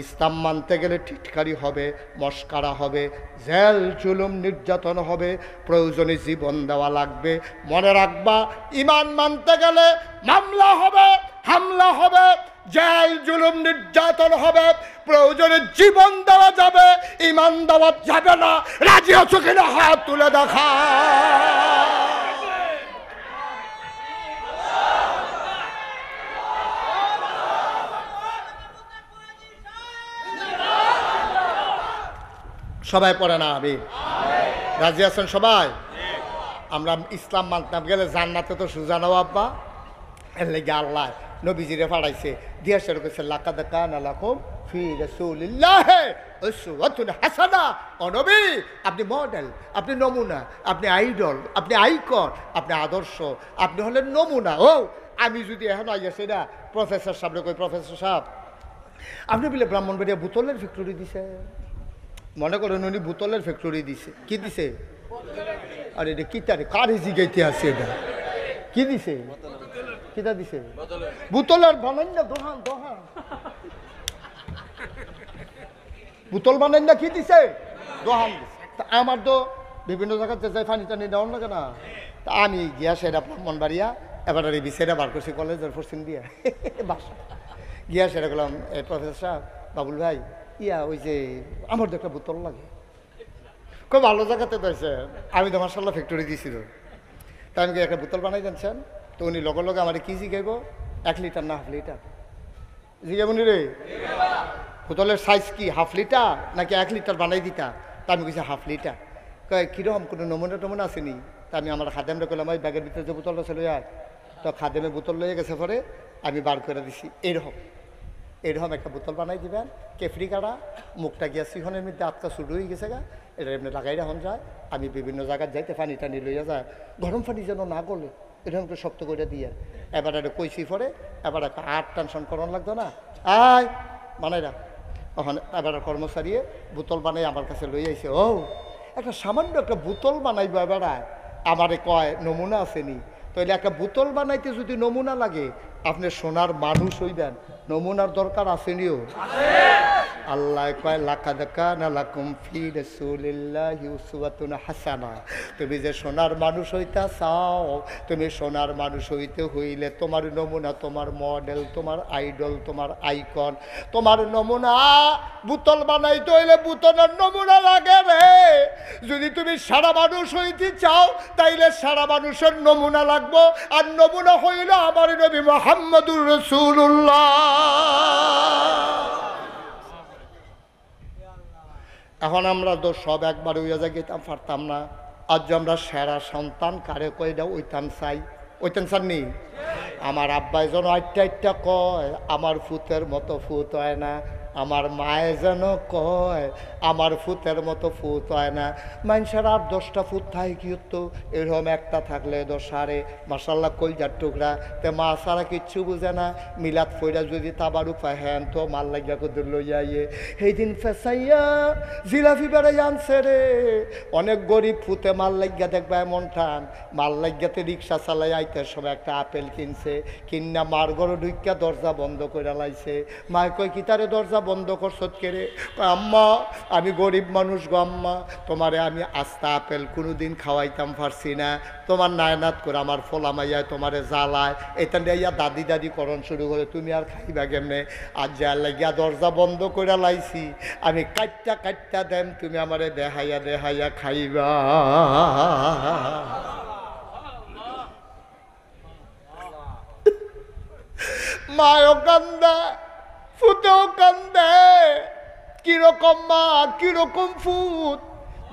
ইসলাম মানতে গেলে টিটকারি হবে, মস্কারা হবে, জেল জুলুম নির্যাতন হবে, প্রয়োজনে জীবন দেওয়া লাগবে। মনে রাখবা, ইমান মানতে গেলে মামলা হবে, হামলা হবে, জেল জুলুম নির্যাতন হবে, প্রয়োজনে জীবন দেওয়া যাবে, ইমান দেওয়া যাবে না। রাজি আছো কিনা হাত তুলে দেখা। সবাই পড়ে না আমি রাজি আছেন সবাই? আমরা ইসলাম মানতাম গেলে জান্নাতে তো সুজা নাও আব্বা। এর লেগে আল্লাহ নবীজিরে পাঠাইছে, দিয়া শুরু করছে লাকাদ কানা লাকুম ফি রাসূলিল্লাহি উসওয়াতুন হাসানাহ। ও নবী, আপনি মডেল, আপনি নমুনা, আপনি আইডল, আপনি আইকন, আপনি আদর্শ, আপনি হলেন নমুনা। ও আমি যদি এখন আইয়াছি না প্রফেসর সাহেব কই, প্রফেসর সাহেব আপনি বলে ব্রাহ্মণবাড়িয়া বোতলের ফ্যাক্টরি দিছে, মনে করেন উনি বোতলের ফ্যাক্টরি দিছে। কি দিছে? আরে এটা কিতারে কারে জিগাইতে আছে? এটা কি দিছে? কিতা দিছে? বোতলের বানাই না দোহান, দোহান বোতল বানাই না। কি দিছে? দোহান দিছে। তা আমার তো বিভিন্ন জায়গাতে যাই পানি টানি নেওয়ার লাগে না। তা আমি গিয়া সেটা ব্রাহ্মণবাড়িয়া এবার এই বিষয়টা বার করছি কলেজের পশ্চিম দিয়া বাসা গিয়া সেটা গেলাম, প্রফেসর সাহেব, বাবুল ভাই, ইয়া ওই যে আমার তো একটা বোতল লাগে। খুব ভালো জায়গাতে দিয়েছে, আমি তো মার্শাল্লাহ ফ্যাক্টরি দিয়েছিল। তা আমি একটা বোতল বানাই জানছেন। তো উনি লগে লগে আমার কি জিগাইব, 1 লিটার না হাফ লিটার? জিগাবনি রে, বোতলের সাইজ কি হাফ লিটার নাকি 1 লিটার বানাই দিতা? তা আমি কিছু হাফ লিটার। কয় কীরকম কোনো নমুনা টমুনা আসেনি? তা আমি আমার খাদেমটা করলাম, ওই ব্যাগের ভিতরে যে বোতলটা ছিল আর, তো খাদেমে বোতল লয়ে গেছে, পরে আমি বার করে দিছি। এইরকম এইরকম একটা বোতল বানাই দিবেন, কেফরি কাটা, মুখটা গিয়া সিহনের মধ্যে আটকা শুরু হয়ে গেছে গা, এটা এমনি লাগাই রাখুন যায়। আমি বিভিন্ন জায়গায় যাইতে পানি টানি লইয়া যায়, গরম পানি যেন না গলে এরকম একটু শক্ত করে দিয়ে এবার একটা কইসি পরে এবার একটা টেনশন করানো লাগতো না, আয় বানাই রাখ। ওখানে এবার কর্মচারী বোতল বানাই আমার কাছে লই আইছে। ও একটা সামান্য একটা বোতল বানাইব বেড়ায়, আমারে কয় নমুনা আসেনি। তাহলে একটা বোতল বানাইতে যদি নমুনা লাগে, আপনি সোনার মানুষ হইবেন, নমুনার দরকার আসেনিও। আল্লাহ কয় লাকাদ কানা লাকুম ফি রাসূলিল্লাহি উসওয়াতুন হাসানাহ। তুমি যে সোনার মানুষ হইতা চাও, তুমি সোনার মানুষ হইতে হইলে তোমার নমুনা, তোমার মডেল, তোমার আইডল, তোমার আইকন, তোমার নমুনা। বোতল বানাইতে হইলে বোতলের নমুনা লাগে রে। যদি তুমি সারা মানুষ হইতে চাও, তাইলে সারা মানুষের নমুনা লাগবো। আর নমুনা হইল আমার নবী মুহাম্মদুর রাসূলুল্লাহ। এখন আমরা তো সব একবার হইয়া যাই গেতাম পারতাম না। আজ আমরা সেরা সন্তান কারে কইটা ওইতাম চাই, ওইতাম চাননি। আমার আব্বাই যেন আইটা কয় আমার ফুতের মতো ফুত হয় না, আমার মায়ে যেন কয় আমার ফুতের মতো ফুত হয় না। মানুষের আর 10টা ফুট থাকে কি হতো, এরকম একটা থাকলে 10 সারে মাসাল্লাহ কলজার টুকরা। তে মা সারা কিচ্ছু বুঝে না, মিলাদ ফইরা যদি তাবারু পায় হ্যাঁ তো মাল লাগিয়া কদুর লইয়া ইয়ে সেই দিন ফেসাইয়া জিলাপি বেড়াই আনছে রে। অনেক গরিব ফুতে মাল লাগিয়া দেখবা এমন টান, মাল লাগিয়াতে রিক্সা চালাই আইতে সময় একটা আপেল কিনছে, কিনা মার ঘরে ঢুকিয়া দরজা বন্ধ করে লাইছে। মায় কয় কি তারে দরজা বন্ধ করছত কেড়ে? আম্মা আমি গরিব মানুষ গো আম্মা, তোমারে আমি আস্তা আপেল কোনোদিন খাওয়াইতাম পারছি না, তোমার নায়নাত করে আমার ফোলামাইয়ায় তোমারে জ্বালায়, এটা ইয়া দাদি দাদি করণ শুরু করে, তুমি আর খাইবা কেমনে? আজ যা লাগিয়া দরজা বন্ধ করে লাইছি, আমি কাটটা কাটটা দেন, তুমি আমারে দেহাইয়া দেহাইয়া খাইবা। মায়ও কান্দে, ফুতেও কান্দে। কিরকম মা, কিরকম ফুত,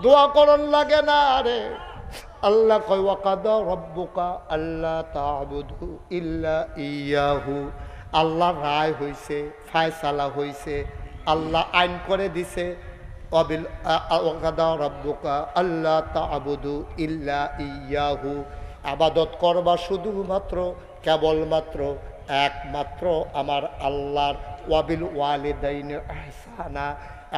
দোয়া করন লাগে না রে। আল্লাহ কয় ওয়াকাদা রব্বুকা আল্লা তা'বুদু ইল্লা ইয়াহু। আল্লাহ রায় হইছে, ফায়সালা হইছে, আল্লাহ আইন করে দিছে। ওয়াকাদা রব্বুকা আল্লা তা'বুদু ইল্লা ইয়াহু। আবাদত করবা শুধুমাত্র, কেবলমাত্র, একমাত্র আমার আল্লাহর। ওয়াবিল ওয়ালিদাইনি ইহসানা।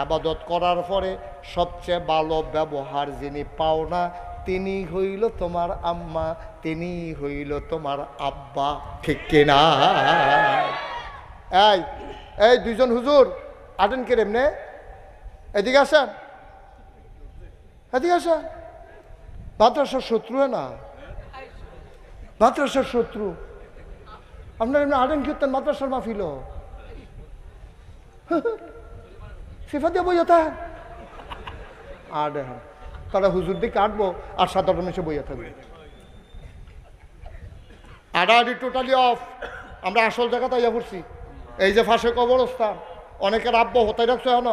আবাদত করার পরে সবচেয়ে ভালো ব্যবহার যিনি পাও না, তিনি হইল তোমার আম্মা, তিনি হইল তোমার আব্বা। ঠিক কিনা? এই এই দুইজন হুজুর আটেন কে এমনি এদিকে আসেন, এদিকে আসেন। মাদ্রাসার শত্রু না, মাদ্রাসার শত্রু। আপনার এমনি আটেন কীর্তন মাদ্রাসার মাহফিল সিফা দিয়ে বইয়া থাকেন আর দেখেন তারা হুজুর দিকে আটবো আর 7-8 মেসে বইয়া থাকবে। আড়াআড়ি টোটালি অফ। আমরা আসল জায়গাতে ইয়া করছি। এই যে ফাঁসে কবরস্থান, অনেকের আব্বা হতাই রাখছো এখন,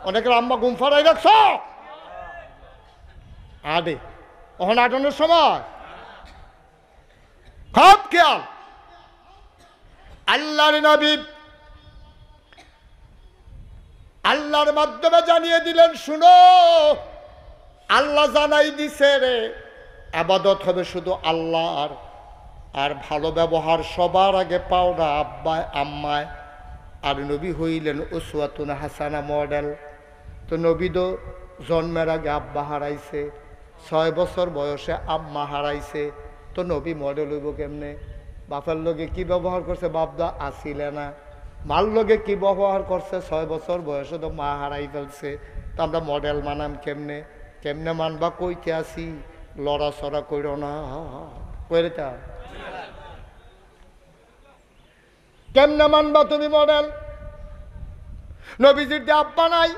অনেকের আম্মা গুম ফাড়াই রাখছ আডে। ওখানে আটানোর সময় খুব খেয়াল। আল্লাহর নবী আল্লাহর মাধ্যমে জানিয়ে দিলেন, শুনো আল্লাহ জানাই দিছে রে, ইবাদত হবে শুধু আল্লাহর, আর ভালো ব্যবহার সবার আগে পাও না আব্বায় আম্মায়। আর নবী হইলেন উসওয়াতুন হাসানা, মডেল। তো নবী তো জন্মের আগে আব্বা হারাইছে, 6 বছর বয়সে আম্মা হারাইছে। তো নবী মডেল হইব কেমনে? বাপের লগে কি ব্যবহার করছে বাপদা আসিলে না, মার লগে কি ব্যবহার করছে 6 বছর বয়সে তো মা হারাই ফেলছে। তো আমরা মডেল মানাম কেমনে? কেমনে মানবা? কইতে আসি লড়াচড়া কইর না, কইরেটা কেমনে মানবা তুমি মডেল? নবীজির যে আব্বা নাই,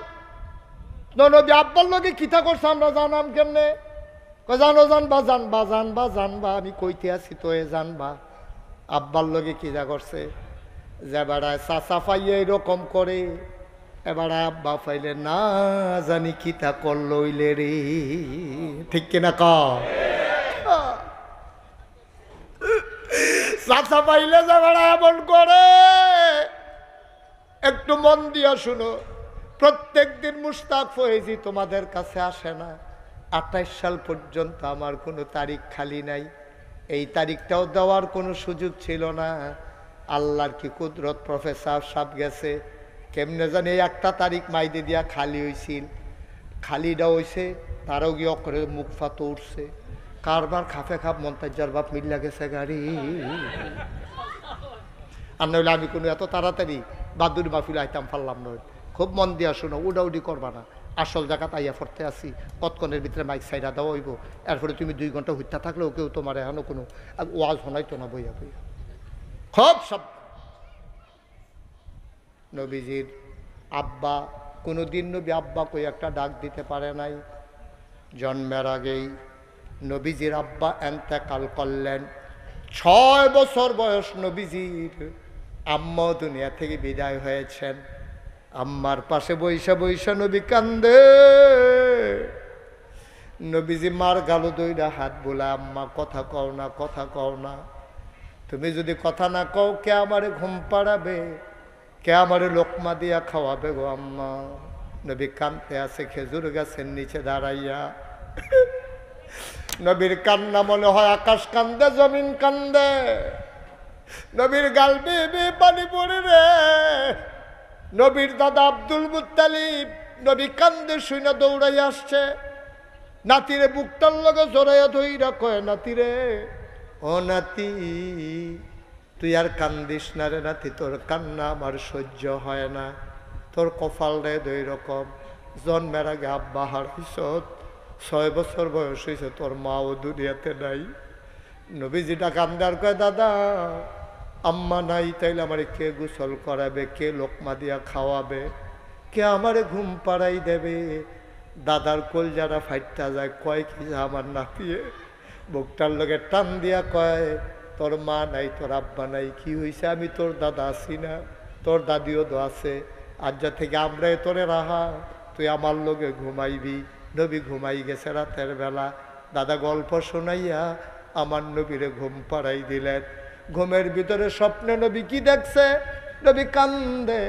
নবী আব্বার লগে কিতা করছে আমরা জানাম কেমনে? জানো জানবা, জানবা জানবা জানবা, আমি কইতে আসি তো এ জানবা। আব্বার লগে কি যা করছে, যে বেড়ায় চাচা পাইয়ে এরকম করে, এবার আব্বা পাইলে না জানি কিতা করলইলে রে, ঠিক কিনা ক? চাচা পাইলে যে বেড়া এমন করে, একটু মন দিয়া শুনো। প্রত্যেক দিন মুশতাক ফয়েজি তোমাদের কাছে আসে না। 28 সাল পর্যন্ত আমার কোনো তারিখ খালি নাই, এই তারিখটাও দেওয়ার কোনো সুযোগ ছিল না। আল্লাহর কি কুদরত, প্রফেসর সাহেব গেছে কেমনে জানি একটা তারিখ মাইদে দিয়া খালি হয়েছিল, খালিটা হয়েছে তারও গিয়ে করে মুখ ফাতো উঠছে, কারবার খাফে খাপ মন্তাজার বাপ মিল্লা গেছে গাড়ি। আর নইলে আমি কোনো এত তাড়াতাড়ি বাদুর মাহফিল আইতাম পারলাম নয়। খুব মন দিয়া শোনো, উডাউডি করবা না। আসল জায়গাতে আইয়া পড়তে আসি, কতক্ষণের ভিতরে মাইক সাইডা দেওয়া হইব। এরপরে তুমি 2 ঘন্টা হইতা থাকলেও কেউ তোমার এখনো কোনো ওয়াজ শোনাইতো না বইয়া বইয়া। খুব সব নবীজির আব্বা কোনোদিন নবী আব্বা কই একটা ডাক দিতে পারে নাই। জন্মের আগেই নবীজির আব্বা এন্তেকাল করলেন। 6 বছর বয়স নবীজির আম্মা দুনিয়া থেকে বিদায় হয়েছেন। আম্মার পাশে বৈশা বৈশা নবী কান্দে। নবীজি মার গালো দইরা হাত বোলা, আম্মা কথা কও না, কথা কও না। তুমি যদি কথা না কও কে আমারে ঘুম পাড়াবে, কে আমারে লোকমা দিয়া খাওয়াবে গো আম্মা। নবী কান্দতে আছে খেজুর গাছের নিচে দাঁড়াইয়া। নবীর কান্না মনে হয় আকাশ কান্দে, জমিন কান্দে। নবীর গাল বেয়ে পানি পড়ে রে। নবীর দাদা আব্দুল মুত্তালিব নবী কান্দে শুনে দৌড়াই আসছে। নাতিরে বুকটার লগে জড়াইয়া ধইরা কয়, নাতিরে ও নাতি তুই আর কান্দিস না রে নাতি, তোর কান্না আমার সহ্য হয় না। তোর কপাল রে দুই রকম, জন্মের আগে আব্বা হারাইছ, 6 বছর বয়স হয়েছে, তোর মাও দুনিয়াতে নাই। নবীজিটা কান্দার কয়, দাদা আম্মা নাই তাইলে আমারে কে গোসল করাবে, কে লোকমা দিয়া খাওয়াবে, কে আমারে ঘুম পাড়াই দেবে? দাদার কোল যারা ফাইটটা যায়, কয় কি আমার নাতিয়ে বুকটার লগে টান দিয়া কয়, তোর মা নাই, তোর আব্বা নাই, কি হয়েছে? আমি তোর দাদা আছি না, তোর দাদিও তো আছে, আজ যা থেকে আমরাই তোরে রাহা, তুই আমার লগে ঘুমাইবি। নবী ঘুমাই গেছে রাতের বেলা। দাদা গল্প শোনাইয়া আমার নবীরে ঘুম পাড়াই দিলেন। ঘুমের ভিতরে স্বপ্নে নবী কি দেখছে? নবী কান্দে।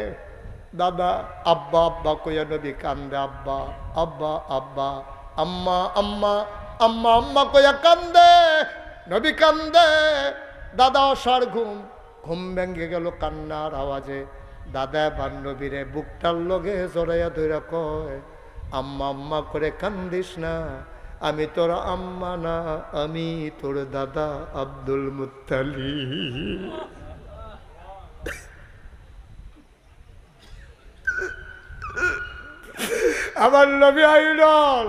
দাদা আব্বা আব্বা কইয়া নবী কান্দে, আব্বা আব্বা আব্বা, আম্মা আম্মা আম্মা আম্মা কইয়া কান্দে। নবী কান্দে। দাদা অসার ঘুম, ঘুম ভেঙে গেল কান্নার আওয়াজে। দাদা এবার নবীরে বুকটার লগে জড়াইয়া ধইরা কয়, আম্মা আম্মা করে কান্দিস না, আমি তোর আম্মা না, আমি তোর দাদা আব্দুল মুত্তালিব। আমার নবী আইডল,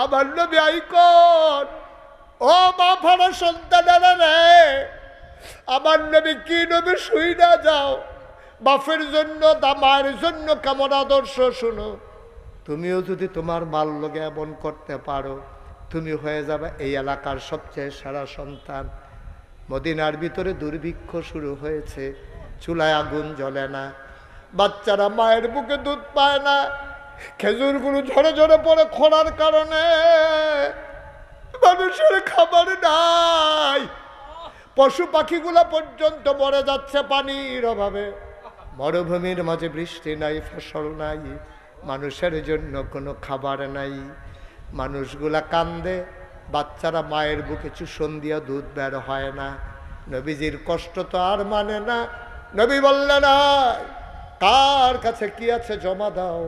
আমার নবী আইকন। ও মা ফাড়া সন্তানেরা রে, আমার নবী কি নবী শুই না যাও। বাপের জন্য মায়ের জন্য কেমন আদর্শ শুনো। তুমিও যদি তোমার মাল লগে এমন করতে পারো, তুমি হয়ে যাবে এই এলাকার সবচেয়ে সেরা সন্তান। মদিনার ভিতরে দুর্ভিক্ষ শুরু হয়েছে, চুলায় আগুন জ্বলে না, বাচ্চারা মায়ের বুকে দুধ পায় না, খেজুরগুলো ঝরে ঝরে পড়ে খরার কারণে, মানুষের খাবার নাই, পশু পাখিগুলা পর্যন্ত মরে যাচ্ছে পানির অভাবে। মরুভূমির মাঝে বৃষ্টি নাই, ফসল নাই, মানুষের জন্য কোনো খাবার নাই। মানুষগুলা কান্দে, বাচ্চারা মায়ের বুকে চুষণ দিয়া দুধ বের হয় না। নবীজির কষ্ট তো আর মানে না। নবী বললেন, কার কাছে কি আছে জমা দাও।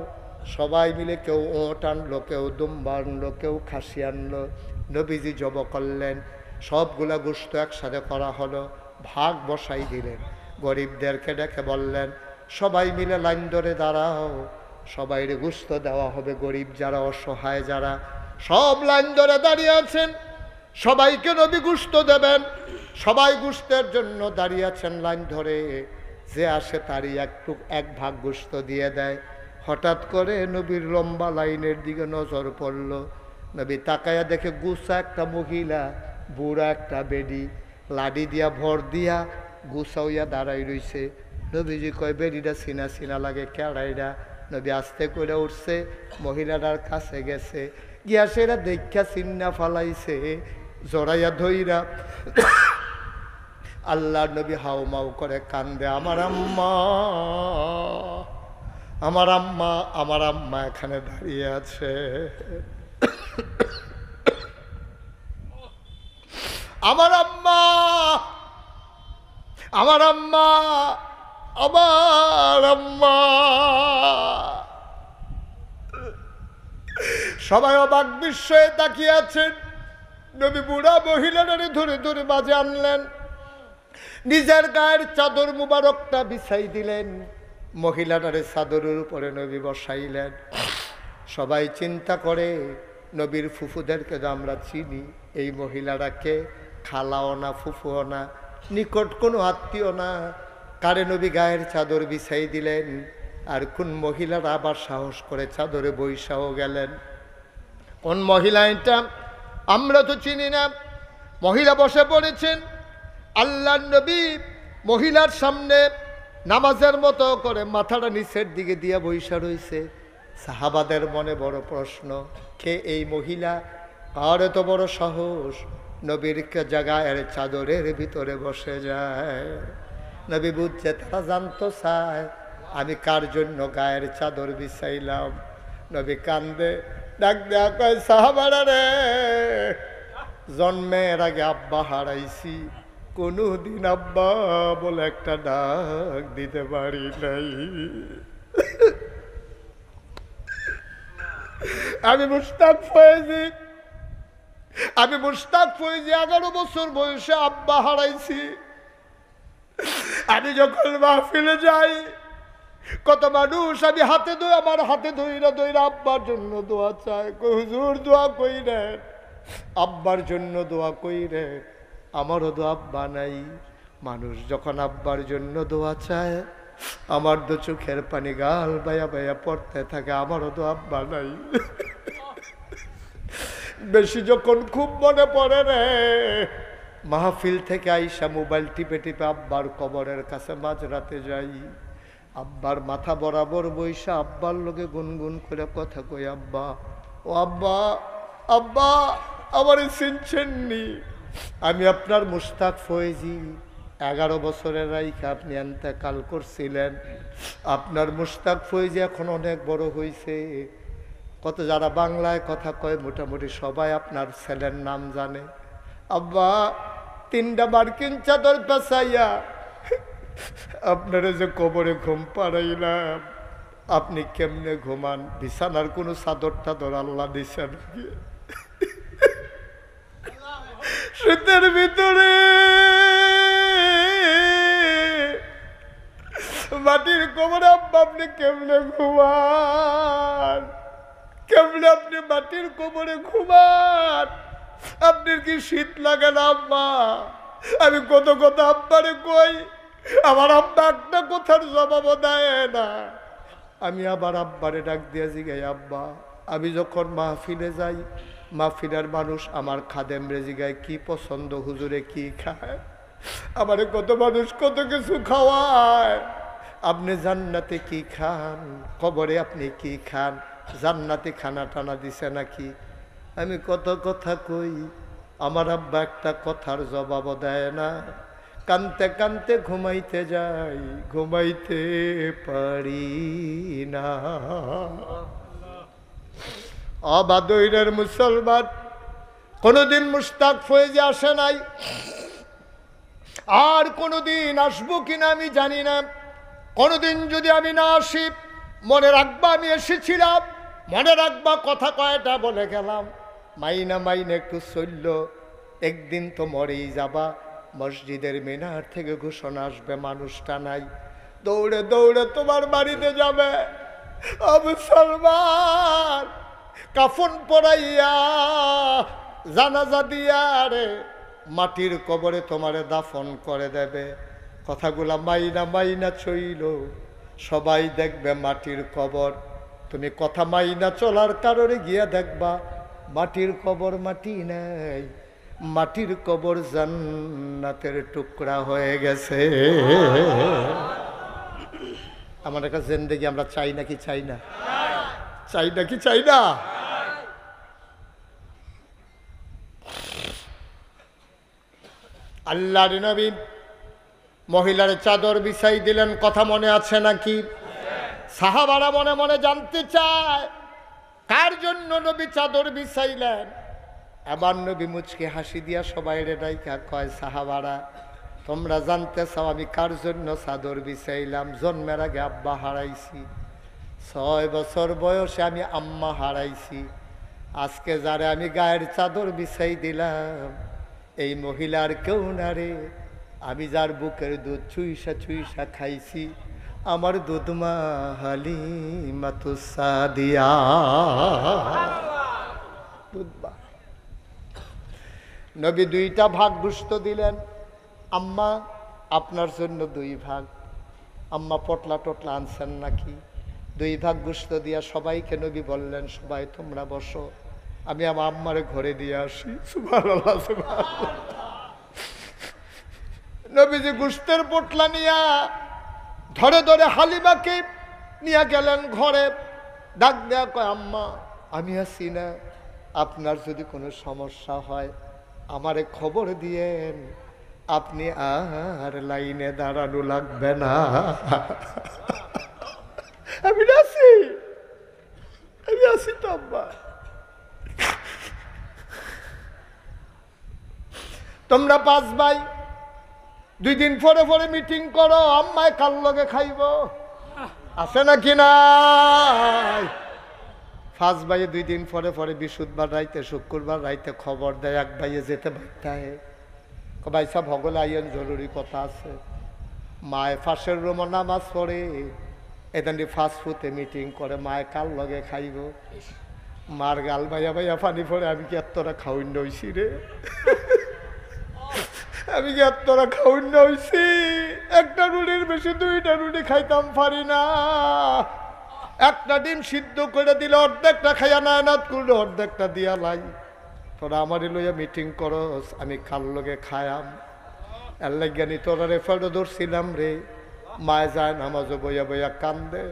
সবাই মিলে কেউ ওট আনলো, কেউ দুম্বা আনলো, কেউ খাসি আনলো। নবীজি জব করলেন, সবগুলা গোশত একসাথে করা হলো, ভাগ বসাই দিলেন। গরিবদেরকে ডেকে বললেন, সবাই মিলে লাইন ধরে দাঁড়াও, সবাইরে গোশত দেওয়া হবে। গরিব যারা, অসহায় যারা, সব লাইন ধরে দাঁড়িয়ে আছেন, সবাইকে নবী গোশত দেবেন। সবাই গোশতের জন্য দাঁড়িয়ে আছেন লাইন ধরে। যে আসে তারই এক ভাগ গোশত দিয়ে দেয়। হঠাৎ করে নবীর লম্বা লাইনের দিকে নজর পড়ল। নবী তাকায়া দেখে গুছা একটা মহিলা, বুড়া একটা বেডি, লাডি দিয়া ভর দিয়া গুছা হইয়া দাঁড়াই রইছে। নবীজি কয়, বেডিটা চিনা চিনা লাগে, কেড়াইরা। নবী আস্তে করে উঠছে, মহিলাটার কাছে গেছে, গিয়া সেরা দেখা চিন্না ফালাইছে, জড়াইয়া ধইরা আল্লাহ নবী হাউ মাউ করে কান্দে, আমার আম্মা, আমার আম্মা, আমার আম্মা এখানে দাঁড়িয়ে আছে। আমার আম্মা, আমার আম্মা, আমার আম্মা। সবাই অবাক বিস্ময়ে তাকিয়ে আছেন। নবী বুড়া মহিলাটারে ধরে ধরে মাঝে আনলেন, নিজের গায়ের চাদর মুবারকটা বিছাই দিলেন, মহিলাটারে চাদরের উপরে নবী বসাইলেন। সবাই চিন্তা করে, নবীর ফুফুদেরকে তো আমরা চিনি, এই মহিলাটাকে খালাও না, ফুফুও না, নিকট কোনো আত্মীয় না, কারে নবী গায়ের চাদর বিছাই দিলেন। আর কোন মহিলারা আবার সাহস করে চাদরে বৈশাও গেলেন। কোন মহিলা এটা আমরা তো চিনি না। মহিলা বসে পড়েছেন, আল্লাহর নবী মহিলার সামনে নামাজের মতো করে মাথাটা নিচের দিকে দিয়া বৈশা রইছে। সাহাবাদের মনে বড় প্রশ্ন, কে এই মহিলা, কার এত বড় সাহস নবীর জায়গায় চাদরের ভিতরে বসে যায়। নবী বুঝছে তারা জানতো চায় আমি কার জন্য গায়ের চাদর বিছাইলাম। নবী কান্দে, ডাক দেয়া কয়, সাহাবারা রে, জন্মের আগে আব্বা হারাইছি, কোনদিন আব্বা বলে একটা ডাক দিতে পারি নাই। আমি মুশতাক ফয়েজি, আমি মুশতাক ফয়েজি 11 বছর বয়সে আব্বা হারাইছি। আমি যখন মাহফিলে যাই, কত মানুষ আমি হাতে ধরে, আমার হাতে ধইরা ধইরা আব্বার জন্য দোয়া চায়। হুজুর দোয়া কইরেন, আব্বার জন্য দোয়া কইরেন। আমারও তো আব্বা নাই। মানুষ যখন আব্বার জন্য দোয়া চায়, আমার তো চোখের পানি গাল বায়া বায়া পড়তে থাকে, আমারও তো আব্বা নাই। বেশি যখন খুব মনে পড়ে রে, মাহফিল থেকে আইসা মোবাইল টিপে টিপে আব্বার কবরের কাছে মাঝরাতে যাই। আব্বার মাথা বরাবর বৈশা আব্বার লোকে গুনগুন করে কথা কই, আব্বা, ও আব্বা, আব্বা আমার চিনছেননি, আমি আপনার মুশতাক ফয়েজি। 11 বছরের রাইখা আপনি এন্তেকাল করছিলেন। আপনার মুশতাক ফয়েজি এখন অনেক বড় হয়েছে। কত যারা বাংলায় কথা কয় মোটামুটি সবাই আপনার ছেলের নাম জানে। আব্বা 3টা মার্কিন চাদর পেঁচাইয়া আপনারা যে কবরে ঘুম পাড়াইলাম, আপনি কেমনে ঘুমান? বিছানার কোনো চাদর টাদর আল্লাহ দিছে নাকি? শীতের ভিতরে মাটির কবরে আব্বা আপনি কেমনে ঘুমান? আপনি মাটির কবরে ঘুমান, আপনার কি শীত লাগে না আম্মা? আমি কত কথা আব্বারে কই, আমার আব্বা একটা কথার জবাবও দেয় না। আমি আবার আব্বারে ডাক দিয়ে জিগাই, আব্বা আমি যখন মাহফিলে যাই, মাহফিলের মানুষ আমার খাদেম রে জিগায় কি পছন্দ, হুজুরে কি খায়? আমারে কত মানুষ কত কিছু খাওয়ায়, আপনি জান্নাতে কি খান, কবরে আপনি কি খান, জান্নাতে খানা টানা দিছে নাকি? আমি কত কথা কই, আমার আব্বা একটা কথার জবাবও দেয় না। কানতে কানতে ঘুমাইতে যাই, ঘুমাইতে পারি না। অবাদইরের মুসলমান, কোনদিন মুশতাক ফয়েজে আসে নাই, আর কোনদিন আসবো কিনা আমি জানি না। কোনদিন যদি আমি না আসি, মনে রাখবা আমি এসেছিলাম, মনে রাখবা কথা কয়টা বলে গেলাম। মাইনা মাইনে একটু চলল, একদিন তো মরেই যাবা। মসজিদের মিনার থেকে ঘোষণা আসবে মানুষটা নাই, দৌড়ে দৌড়ে তোমার বাড়িতে যাবে। মুসলমান, কাফন পরাইয়া জানাজা দিয়া রে মাটির কবরে তোমারে দাফন করে দেবে। কথাগুলা মাইনা মাইনা চইল, সবাই দেখবে মাটির কবর। তুমি কথা মাইনা চলার কারণে গিয়া দেখবা মাটির কবর মাটি নাই, মাটির কবর জান্নাতের টুকরা হয়ে গেছে। আমার একটা জিন্দেগি আমরা চাই নাকি চাই না? চাই নাকি চাই না? আল্লাহর নবী মহিলার চাদর বিছাই দিলেন, কথা মনে আছে নাকি? সাহাবারা মনে মনে জানতে চায় কার জন্য নবী চাদর বিছাইলেন। এবার নবী মুচকে হাসি দিয়া সবাই রে ডাইকা কয়, সাহাবারা তোমরা জানতে চাও আমি কার জন্য চাদর বিছাইলাম? জন্মের আগে আব্বা হারাইছি, 6 বছর বয়সে আমি আম্মা হারাইছি। আজকে যারে আমি গায়ের চাদর বিছাই দিলাম, এই মহিলার কেউ না রে, আমি যার বুকের দুধ চুইসা চুইসা খাইছি, আমার দুধমা হালিমাতুস সাদিয়া। নবী 2টা ভাগ গোশত দিলেন, আম্মা আপনার জন্য 2 ভাগ। আম্মা পটলা টটলা আনছেন নাকি? 2 ভাগ গোশত দিয়া সবাইকে নবী বললেন, সবাই তোমরা বসো, আমি আমার আম্মারে ঘরে দিয়ে আসি। সুবহানাল্লাহ, সুবহানাল্লাহ। নবীজি গোশতের পটলা নিয়া ধরে ধরে হালিমাকে নিয়ে গেলেন ঘরে। ডাক দেয়া কয়, আম্মা আমি আছি না, আপনার যদি কোনো সমস্যা হয় আমারে খবর দিয়েন, আপনি আর লাইনে দাঁড়ানো লাগবে না। আমি আছি, আমি আছি তো আম্মা। তোমরা 5 ভাই 2 দিন পরে পরে মিটিং করো, আম্মায় কার লগে খাইব, আছে নাকি নাই? 5 ভাইয়ে 2 দিন পরে পরে বৃহস্পতিবার রাইতে শুক্রবার রাইতে খবর দেয়, এক ভাইয়ে যেতে বাধ্যায়, ভাই সাহেব ভগলে আইয়েন, জরুরি কথা আছে। মায়ে ফাঁসের রুমে নামাজ পড়ে, এদানি ফাস্টফুডে মিটিং করে, মায়ে কার লগে খাইব। মার গাল ভাইয়া ভাইয়া পানি পড়ে, আমি কি এতটা খাওয়াইন হইছি রে, আমি কি এতটা খাওয়াইন হইছি? একটা রুটির বেশি 2টা রুটি খাইতাম পারি না। একটা ডিম সিদ্ধ করে দিলে অর্ধেকটা খাইয়া নায়নাত করলে অর্ধেকটা দিয়া লাই। তোরা আমারই লইয়া মিটিং করস, আমি কার লগে খায়াম? এর লাগানি তোরা রেফার্ডও ধরছিলাম রে। মায় যায় নামাজও বইয়া বইয়া কান্দে,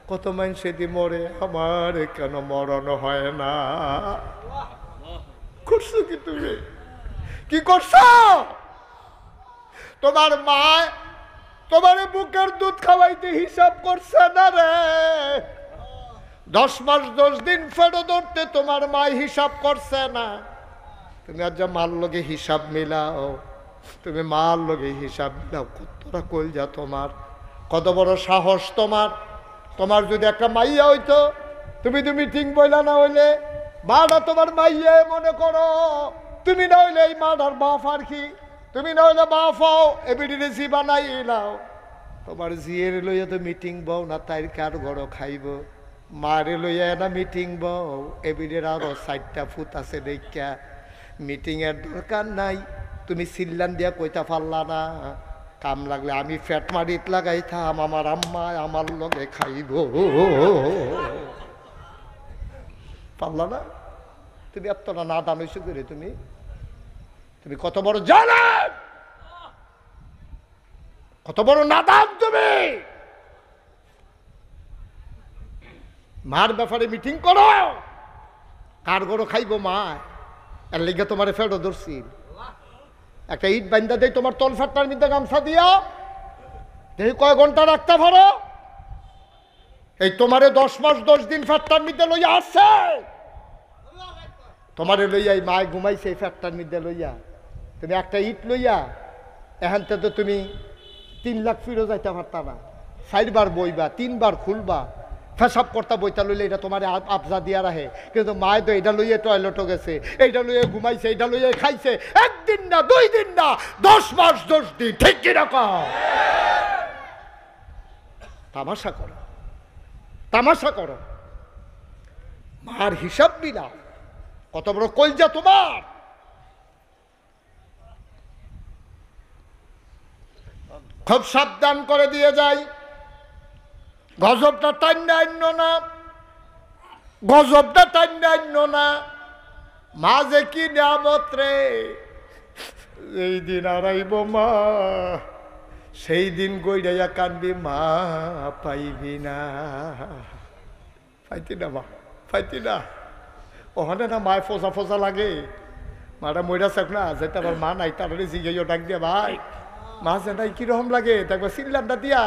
কত মানুষে দি মরে, আমার কেন মরণ হয় না? করছো কি তুমি? কি করছো? তোমার মা তোমার বুকের দুধ খাওয়াইতে হিসাব করছে না রে। 10 মাস 10 দিন ফেরো ধরতে তোমার মা হিসাব করছে না। তুমি আজ মার লগে হিসাব মিলাও, তুমি মার লগে হিসাব মিলাও। কতটা কলজা তোমার, কত বড় সাহস তোমার। তোমার যদি একটা মাইয়া হইতো, তুমি মিটিং বইলা না হইলে মাটা তোমার মাইয়া মনে করো, তুমি না হইলে এই মাটার বাপ আর কি, তুমি না হইলে বাপ হও, এবিডিরে জি বানাই নাও। তোমার জিয়ের লইয়া তো মিটিং বও না, তাই কার ঘর খাইব। মারে লইয়া না মিটিং বউ এবিডের আরো 4টা ফুট আছে দেখা মিটিং এর দরকার নাই, তুমি সিল্লান দিয়া কইতা পারলা না, কাম লাগলে আমি ফ্যাট মারিত লাগাইতাম, আমার আম্মা আমার লগে খাইব। পারলা না? তুমি এতটা না দান হইছো করে তুমি তুমি কত বড় জালেম, কত বড় নাদান তুমি। মার ব্যাপারে মিটিং করো, কার গরো খাইব মা, এর লেগে তোমার ফেরো ধরছি। একটা ইট বান্ধা দেয় তোমার তল ফ্যাটটার মধ্যে গামছা দিয়া, দেখি কয় ঘন্টা রাখতে পারো। এই তোমারে 10 মাস 10 দিন ফ্যাটটার মধ্যে লইয়া আসছে, তোমারে লইয়া এই মায় ঘুমাইছে এই ফ্যাটটার মধ্যে লইয়া, তুমি একটা ইট লইয়া এখান থেকে তো তুমি 3 লাখ ফিরো যাইতে পারতা না। 4 বার বইবা, 3 বার খুলবা, ফেসাব করতা বইটা লইলে এটা তোমার আবজা দিয়া রাখে। কিন্তু মায় তো এটা লইয়ে টয়লেটও গেছে, এইটা লইয়ে ঘুমাইছে, এইটা লইয়ে খাইছে, 1 দিন না 2 দিন না 10 মাস 10 দিন। ঠিক কিরকম? তামাশা করো, তামাশা করো, মার হিসাব মিলাও। কত বড় কলজা তোমার। খুব সাবধান করে দিয়ে যাই, গজবটা টাইনা আন্য না, গজবটা টাইনা আন্য না। মাঝে কি নিয়ামত রে, এই দিন আড়াইব মা, সেই দিন গইড়াইয়া কানবি মা, পাইবি না। পাইতি না মা, পাইতি না। ওখানে না মায় ফোসা ফোসা লাগে, মাটা মইরা চাক না, যেটা আবার মা নাই তারপরে জিগাইও ডাক দিয়া, ভাই মা যে নাই কিরকম লাগে, একবার সিল্লানটা দিয়া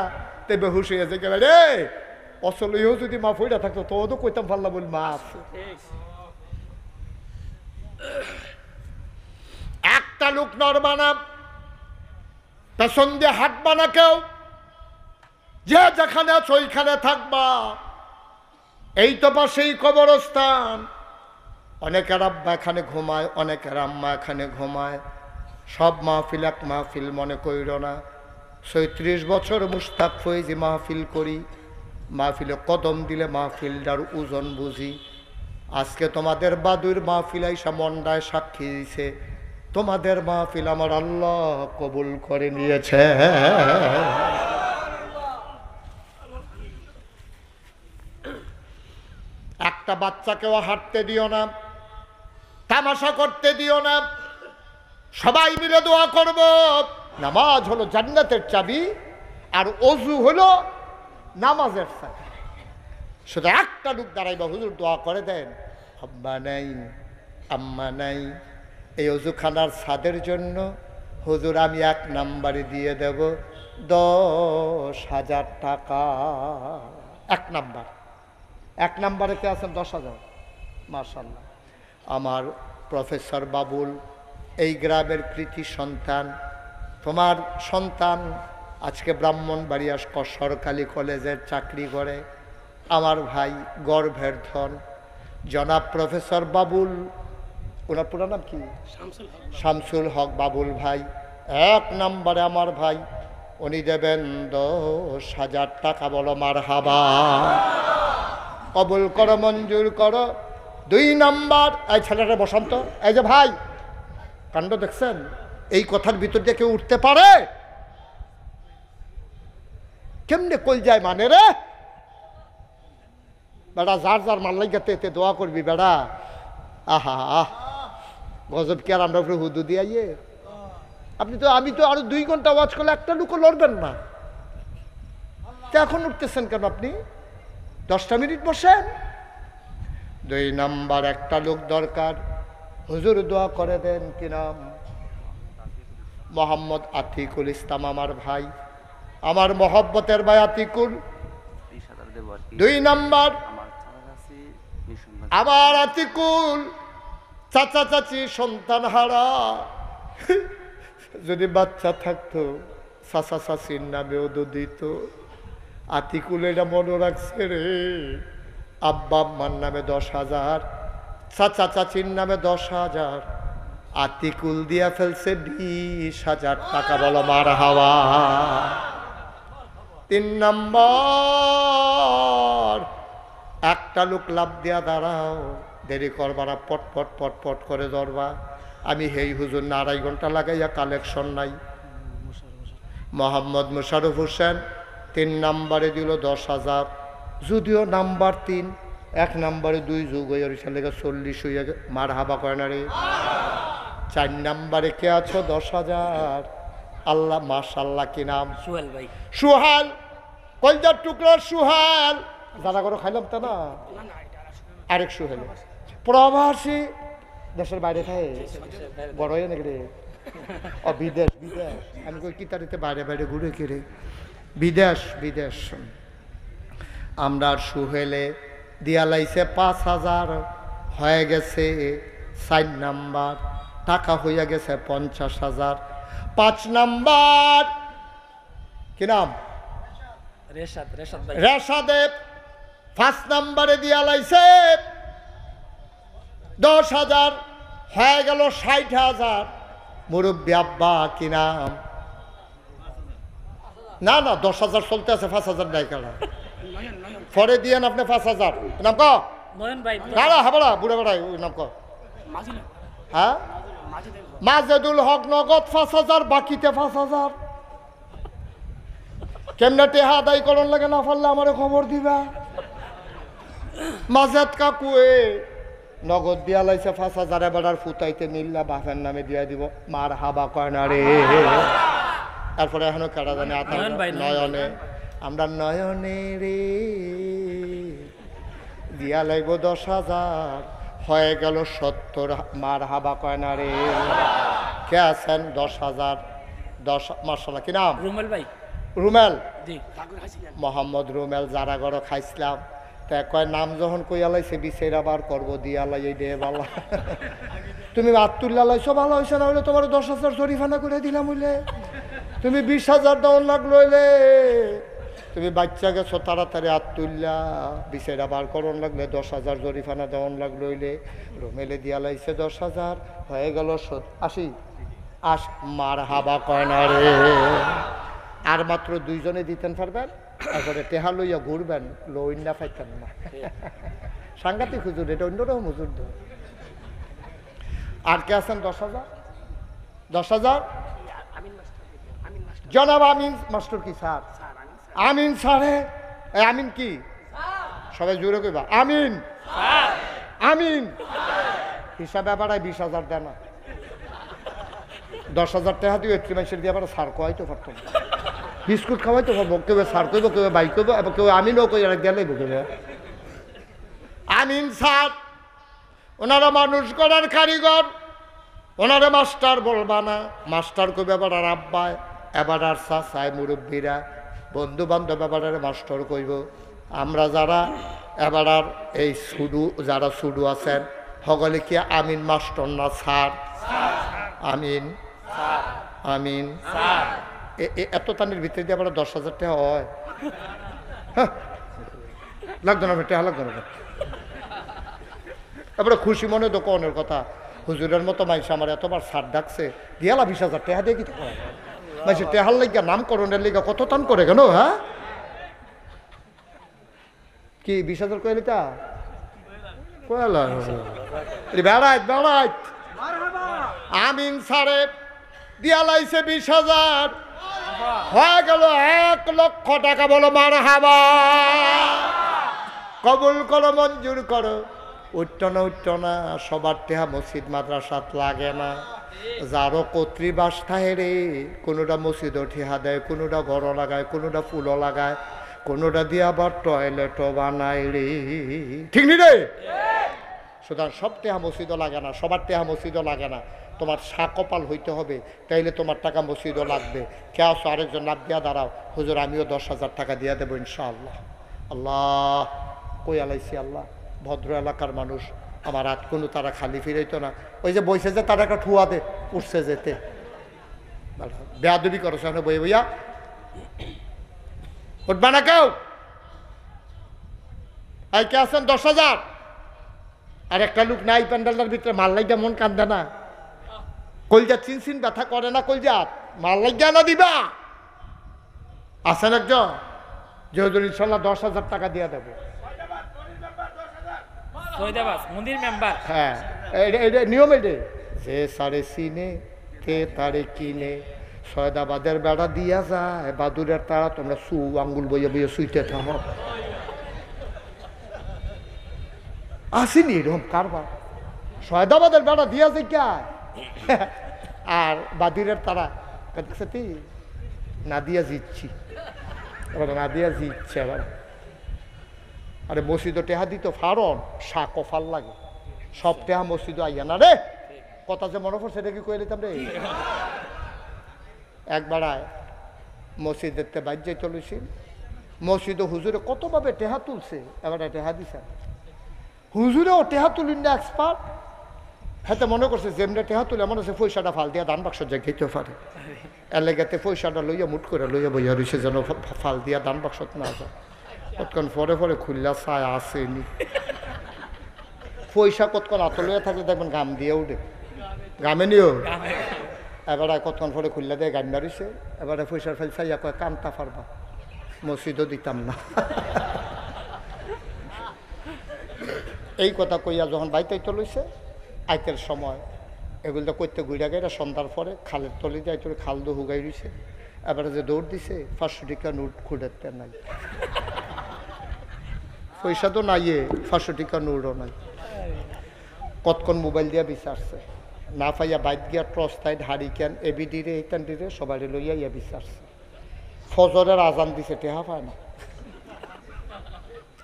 তেবে হুশ হয়ে যায় রে, অচলইও যদি মা ফইরা থাকতো তো কইতাম পারলা বল মা আছে। একটা লোক নরমানা পেছন দিয়ে হাঁটবা না কেউ, যে যেখানে আছো ওইখানে থাকবা। এই তো পাশেই কবরস্থান, অনেকের আব্বা এখানে ঘুমায়, অনেকের আম্মা এখানে ঘুমায়। সব মাহফিল এক মাহফিল মনে কইর না। 36 বছর মুস্তাক ফয়েজি মাহফিল করি, মাহফিলে কদম দিলে মাহফিলটার ওজন বুঝি। আজকে তোমাদের বাদুর মাহফিল আইসা মন্ডায় সাক্ষী দিছে, তোমাদের মাহফিল আমার আল্লাহ কবুল করে নিয়েছে। একটা বাচ্চাকেও হাঁটতে দিও না, তামাশা করতে দিও না। সবাই মিলে দোয়া করব। নামাজ হলো জান্নাতের চাবি, আর অজু হলো নামাজের চাবি। শুধু একটা লোক দাঁড়াইবা, হুজুর দোয়া করে দেন, আব্বা নাই আম্মা নাই, এই অজুখানার ছাদের জন্য হুজুর আমি 1 নাম্বারে দিয়ে দেব 10,000 টাকা। 1 নাম্বার, 1 নাম্বারে কে আছেন? 10,000। মাশাআল্লাহ। আমার প্রফেসর বাবুল এই গ্রামের কৃতি সন্তান, তোমার সন্তান আজকে ব্রাহ্মণবাড়িয়া সরকারি কলেজের চাকরি করে। আমার ভাই গর্ভের ধন জনাব প্রফেসর বাবুল, ওনার পুরো নাম কি? শামসুল হক বাবুল ভাই 1 নম্বরে আমার ভাই, উনি দেবেন 10,000 টাকা। বলো মারহাবা, কবুল করো, মঞ্জুর করো। 2 নম্বর, এই ছেলেটা বসন্ত, এই যে ভাই কাণ্ড দেখছেন, এই কথার ভিতর দিয়ে কেউ উঠতে পারে? কেমনে কই যায় মানে রে বেড়া, যার যার মাল্লাই গাতে এতে দোয়া করবি বেড়া। আহা আহ, গজব কি আর আমরা উপরে হুদু দিয়ে। আপনি তো, আমি তো আরো 2 ঘন্টা ওয়াচ করলে একটা লুকও লড়বেন না, তো এখন উঠতেছেন কেন আপনি? 10টা মিনিট বসেন। 2 নাম্বার, একটা লোক দরকার, হুজুর দোয়া করে দেন। কি নাম? মোহাম্মদ আতিকুল ইসলাম আমার ভাই, আমার মহব্বতের ভাই আতিকুল। 2 নাম্বার, আমার আতিকুল চাচা চাচি সন্তান হারা, যদি বাচ্চা থাকতো চাচা চাচির নামেও তো দিত। আতিকুল এটা মনে রাখছে রে, আব্বা আম্মার নামে 10,000, চাচা চাচির নামে 10,000, আতিকুল দিয়া ফেলছে 20,000 টাকা। বলো মারহাবা। 3 নম্বর, একটা লোক লাভ দিয়া দাঁড়াও, দেরি করবা না, পট পট পট পট করে ধরবা। আমি হেই হুজুর না 2.5 ঘন্টা লাগাইয়া কালেকশন নাই। মোহাম্মদ মুশারফ হোসেন 3 নাম্বারে দিল 10,000, যদিও নাম্বার 3, 1 নাম্বারে 2 যোগ হয়ে লেগে 40 হইয়া মার হাবা কয় না রে। 4 নাম্বারে কে আছো 10,000? আল্লাহ মাশাআল্লাহ, কি নাম? সোহেল ভাই। সুহাল, কলজার টুকরার সুহাল, দাদা করে খাইলাম তা না, আরেক সুহেল প্রবাসী, দেশের বাইরে খায়, বড় হয়ে নাকি রে? ও বিদেশ, বিদেশ। আমি কই কি তারিতে বাইরে বাইরে ঘুরে কি রে? বিদেশ, বিদেশ। আমরা সুহেলে দিয়া লাইছে 5,000, হয়ে গেছে 4 নাম্বার, টাকা হইয়া গেছে 50,000। 5 নাম্বার কি নাম? রেশাদ, রেশাদ ভাই। রেশাদেব 5 নাম্বারে দিয়া লাইছে 10,000, হয়ে গেল 60,000। মুরব্বী আব্বা কি নাম? না না 10,000 চলতে আছে, 5,000 নাই কারা পরে দিয়ে আপনি 5,000 নাম ক নয়ন ভাই। না হাবড়া বুড়ে বেড়াই ওই নাম ক। হ্যাঁ মাজেদুল হক নগদ 5,000, বাকিতে 5,000। কেমনে টেহা আদায় করন লাগে না পারলে আমার খবর দিবা। মাজেদ কাকুয়ে নগদ দিয়া লাইছে 5,000, এবার ফুটাইতে মিল্লা বাপের নামে দিয়া দিব, মার হাবা কয় না রে। তারপরে এখনো কারা জানে নয়নে, আমরা নয়নে রে দিয়া লাইব 10,000, হয়ে গেল 70, মার হাবা কয় না রে। কে আছেন 10,000? 10 মাশাআল্লাহ, কি নাম? রুমেল ভাই। রুমেল, জি মোহাম্মদ রুমেল। যারা গড় খাইছিলাম তা কয় নাম যখন কইয়া লাইছে বিচার আবার করবো, দিয়া লাই এই দে বালা। তুমি আত্মুল্লা লাইছো, ভালো হয়েছে না হইলে তোমার 10,000 জরিফানা করে দিলাম হইলে, তুমি 20,000 দেওয়ার লাগলো হইলে, তুমি বাচ্চা গেছো তাড়াতাড়ি আত্মুল্লা, বিচার আবার করন লাগলে 10,000 জরিফানা দেওয়ান লাগলো হইলে। রুমেলে দিয়া লাইছে 10,000, হয়ে গেল 80। মার হাবা কয় না রে। আর মাত্র 2 জনে দিতেন পারবেন, তারপরে টেহা লইয়া ঘুরবেন, লইন না পাইতেন না। সাংঘাতিক হুজুর, এটা অন্যরকম হুজুর। আর কে আছেন 10,000? 10,000 জনাব আমিন মাস্টার। কি স্যার? আমিন স্যারে। আমিন কি? সবাই জোরে কইবা আমিন। আমিন হিসাবে বাড়ায় 20,000 দেয় না। 10,000 টাকা দিয়ে একটি মানুষের দিয়ে আবার সার খাওয়াইতে পারতাম, বিস্কুট খাওয়াইতে পারবো। কেউ সার করবো, কেউ বাইক করবো, এবার কেউ আমিনও কই আর গেলে কেউ আমিন স্যার। ওনারা মানুষ করার কারিগর, ওনারা মাস্টার বলবা না, মাস্টার কইবে এবার আর আব্বায়, এবার আর চাচায়, মুরব্বীরা, বন্ধু বান্ধব এবার আর মাস্টার কইব। আমরা যারা এবার আর এই সুডু, যারা সুডু আছেন সকলে কি আমিন মাস্টার না স্যার? আমিন আমিন। এত তানের ভিতরে দিয়ে আবার 10,000 টাকা হয়? লাগতো না টাকা, লাগতো না। এবারে খুশি মনে দোকানের কথা, হুজুরের মতো মাইসে আমার এতবার সার ডাকছে, দিয়ালা 20,000 টাকা দিয়ে কি মাইসে টেহার লেগা, নামকরণের লেগা কত টান করে কেন? হ্যাঁ কি 20,000 কয়ে লিতা বেড়াইত বেড়াইত। আমিন সারে দিয়া লাইছে 20,000, হয়ে গেল 1,00,000 টাকা। বলো মার হাবা, কবুল করো, মঞ্জুর করো। উঠতো না উঠতো না, সবার টেহা মসজিদ মাদ্রাসাত লাগে না। যারও কর্তৃবাস থাকে রে, কোনোটা মসজিদও ঠেহা দেয়, কোনোটা ঘরও লাগায়, কোনোটা ফুলও লাগায়, কোনোটা দিয়ে আবার টয়লেটও বানায় রে। ঠিক নি রে? সুতরাং সব টেহা মসজিদও লাগে না, সবার টেহা মসজিদও লাগে না। তোমার কপাল হইতে হবে, তাইলে তোমার টাকা মসজিদও লাগবে। কে আসো আরেকজন লাভ দিয়া দাঁড়াও, হুজুর আমিও 10,000 টাকা দিয়ে দেবো ইনশাআল্লাহ। আল্লাহ কই আলাইছি, আল্লাহ ভদ্র এলাকার মানুষ, আমার হাত কোনো তারা খালি ফিরাইতো না। ওই যে বইছে যে তারা একটা ঠুয়া দে উঠছে যেতে, বেয়াদবি করো সামনে বই বইয়া উঠবা না কেউ। এই কে আছেন 10,000? আর একটা লোক নাই প্যান্ডেলটার ভিতরে, মাল লাগিয়া মন কান্দে না, কলজা চিনচিন ব্যথা করে না, কলজা মাল লাগিয়া না দিবা। আছেন একজন যে হুজুর ইনশাল্লাহ 10,000 টাকা দিয়ে দেবো। সৈদাবাস মন্দির মেম্বার। হ্যাঁ, এটা নিয়ম এটে, যে সারে সিনে কে তারে কিনে, সয়দাবাদের বেড়া দিয়া যায় বাদুরের তারা, তোমরা সু আঙ্গুল বইয়ে বইয়ে শুইতে থামো। আসেনি এরকম কারবার, সয়দাবাদের বেড়া দিয়া যায় কে আর বাদুরের তারা দেখছে তুই না দিয়া জিতছি, এবার না দিয়া জিতছে এবার। আরে মসজিদ টেহা দিত ফারন শাক কফাল লাগে, সব টেহা মসজিদ আইয়া না রে, কথা যে মনে পড়ছে এটা কি কয়ে দিতাম রে। একবার মসজিদ দেখতে বাজ্যে চলেছি, মসজিদ হুজুরে কতভাবে টেহা তুলছে, এবার টেহা দিছে হুজুরেও টেহা তুলিন না এক্সপার্ট, হাতে মনে করছে যেমনি টেহা তুলে মনে হচ্ছে পয়সাটা ফাল দিয়া দান বাক্স যে খেতে পারে, এলাকাতে পয়সাটা লইয়া মুট করে লইয়া বইয়া রয়েছে যেন ফাল দিয়া দান বাক্স না যায়। কতক্ষণ পরে পরে খুললা ছায় আসেনি, পয়সা কতক্ষণ আত লইয়া থাকলে দেখবেন গাম দিয়ে উঠে, গামে নিও। এবারে কতক্ষণ পরে খুললা দিয়ে গান মারিছে, এবারে পয়সার ফেল চাইয়া কয় কামটা পারবা, মসজিদও দিতাম না। এই কথা কইয়া যখন বাইতে লইছে, আইতের সময় এগুলো করতে ঘুরে গেলে সন্ধ্যার পরে খালের তলে যাই তোর খাল দো হুগাই রয়েছে, এবারে যে দৌড় দিছে 500 টাকা নোট খুঁড়তে নাই, পয়সা তো নাই, 500 টাকা নোটও নাই। কতক্ষণ মোবাইল দিয়া বিচারছে, না পাইয়া বাইক গিয়া টর্চ লাইট হারিকেন এবিডিরে এইটান দিরে সবাই লইয়া ইয়া বিচারছে, ফজরের আজান দিছে টেহা পায় না।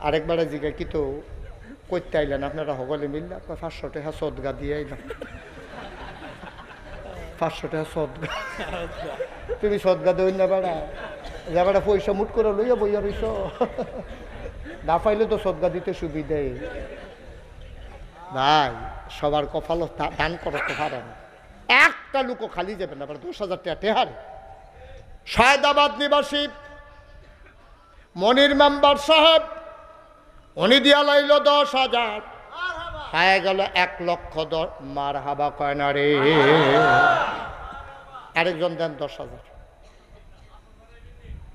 আরেকবারে জিজ্ঞাসা কি তো করতে আইলেন আপনারা সকলে মিললে, 500 টাকা সদগা দিয়ে আইলাম। 500 টাকা সদগা, তুমি সদগা দই না বেড়া, যে বেড়া পয়সা মুট করে লইয়া বইয়া রইছ, না পাইলে তো সদগা দিতে সুবিধে। ভাই সবার কপাল দান করতে পারে না, একটা লোকও খালি যাবে না, 10,000 টাকা টেহার। সায়দাবাদ নিবাসী মনির মেম্বার সাহেব উনি দিয়া লাইল 10,000, হয়ে গেল 1,00,000। মার হাবা কয় না রে, আরেকজন দেন 10,000,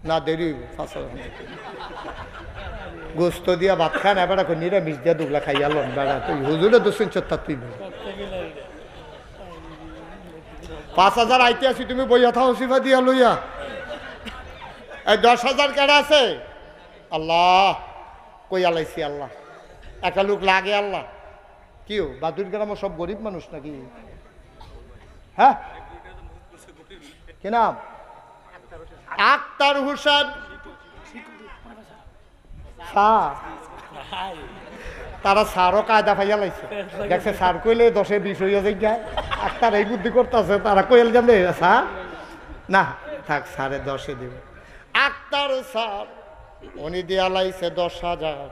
না দেরি 5,000 গোস্ত দিয়া ভাত খান, এবার নিরামিষ দিয়া দুগলা খাইয়াল বেড়া, তুই হুজুরে 274 তুই 5,000 আইতে আছি, তুমি বইয়া থাও সিফা দিয়া লইয়া। এই 10,000 কেডা আছে? আল্লাহ কই আলাইছি, আল্লাহ একটা লোক লাগে, আল্লাহ কিও বাদুর গ্রামে সব গরিব মানুষ নাকি? হ্যাঁ কি নাম? আক্তার হোসেন। তারা সারও কায়দা পাইয়া লাইছে, দেখছে সার কইলে 10-20 হইয়া যায়, আক্তার এই বুদ্ধি করতেছে, তারা কইল জানে স্যার না থাক সাড়ে 10 দেবে। আক্তার স্যার উনি দিয়া লাইছে 10,000,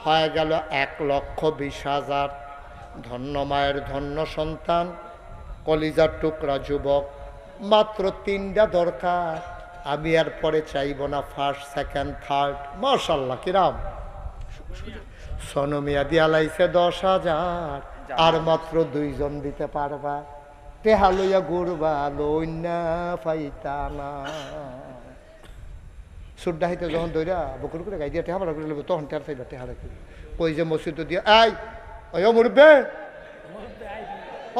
হয়ে গেল 1,20,000। ধন্য মায়ের ধন্য সন্তান, কলিজার টুকরা যুবক, মাত্র 3টা দরকার, আমি আর পরে চাইব না, ফার্স্ট সেকেন্ড থার্ড। মাশাআল্লাহ কিরাম সনমিয়া দিয়া লাইছে 10,000, আর মাত্র 2 জন দিতে পারবা, টেহা লইয়া ঘুরবা লইনা পাইতা না। সুড্ডা হাইতে যখন দইরা বকুর করে গাই দিয়া টেহা ভাড়া করে নেবে, তখন টেহার চাইবা টেহা রাখি কই যে মসজিদ দিয়া আই ওই মুরব্বী,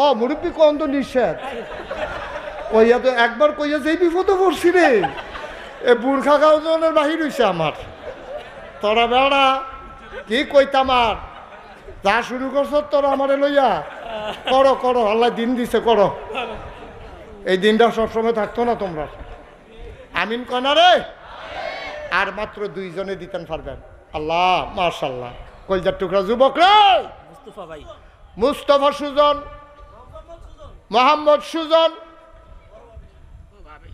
ও মুরব্বী কোন তো নিষেধ কইয়া, তো একবার কইয়া যেই বিপদে পড়ছি রে, এ বুর্খা গাউজনের বাহির হইছে আমার। তোরা বেড়া কি কইতাম, আর যা শুরু করছ তোরা আমারে লইয়া করো করো, আল্লাহ দিন দিছে করো, এই দিনটা সবসময় থাকতো না তোমরা। আমিন কনা রে। আর মাত্র 2 জনে দিতেন পারবেন, আল্লাহ মাশাআল্লাহ। কলজার টুকরা যুবক রে, মুস্তাফা ভাই, মুস্তাফা সুজন, মোহাম্মদ সুজন,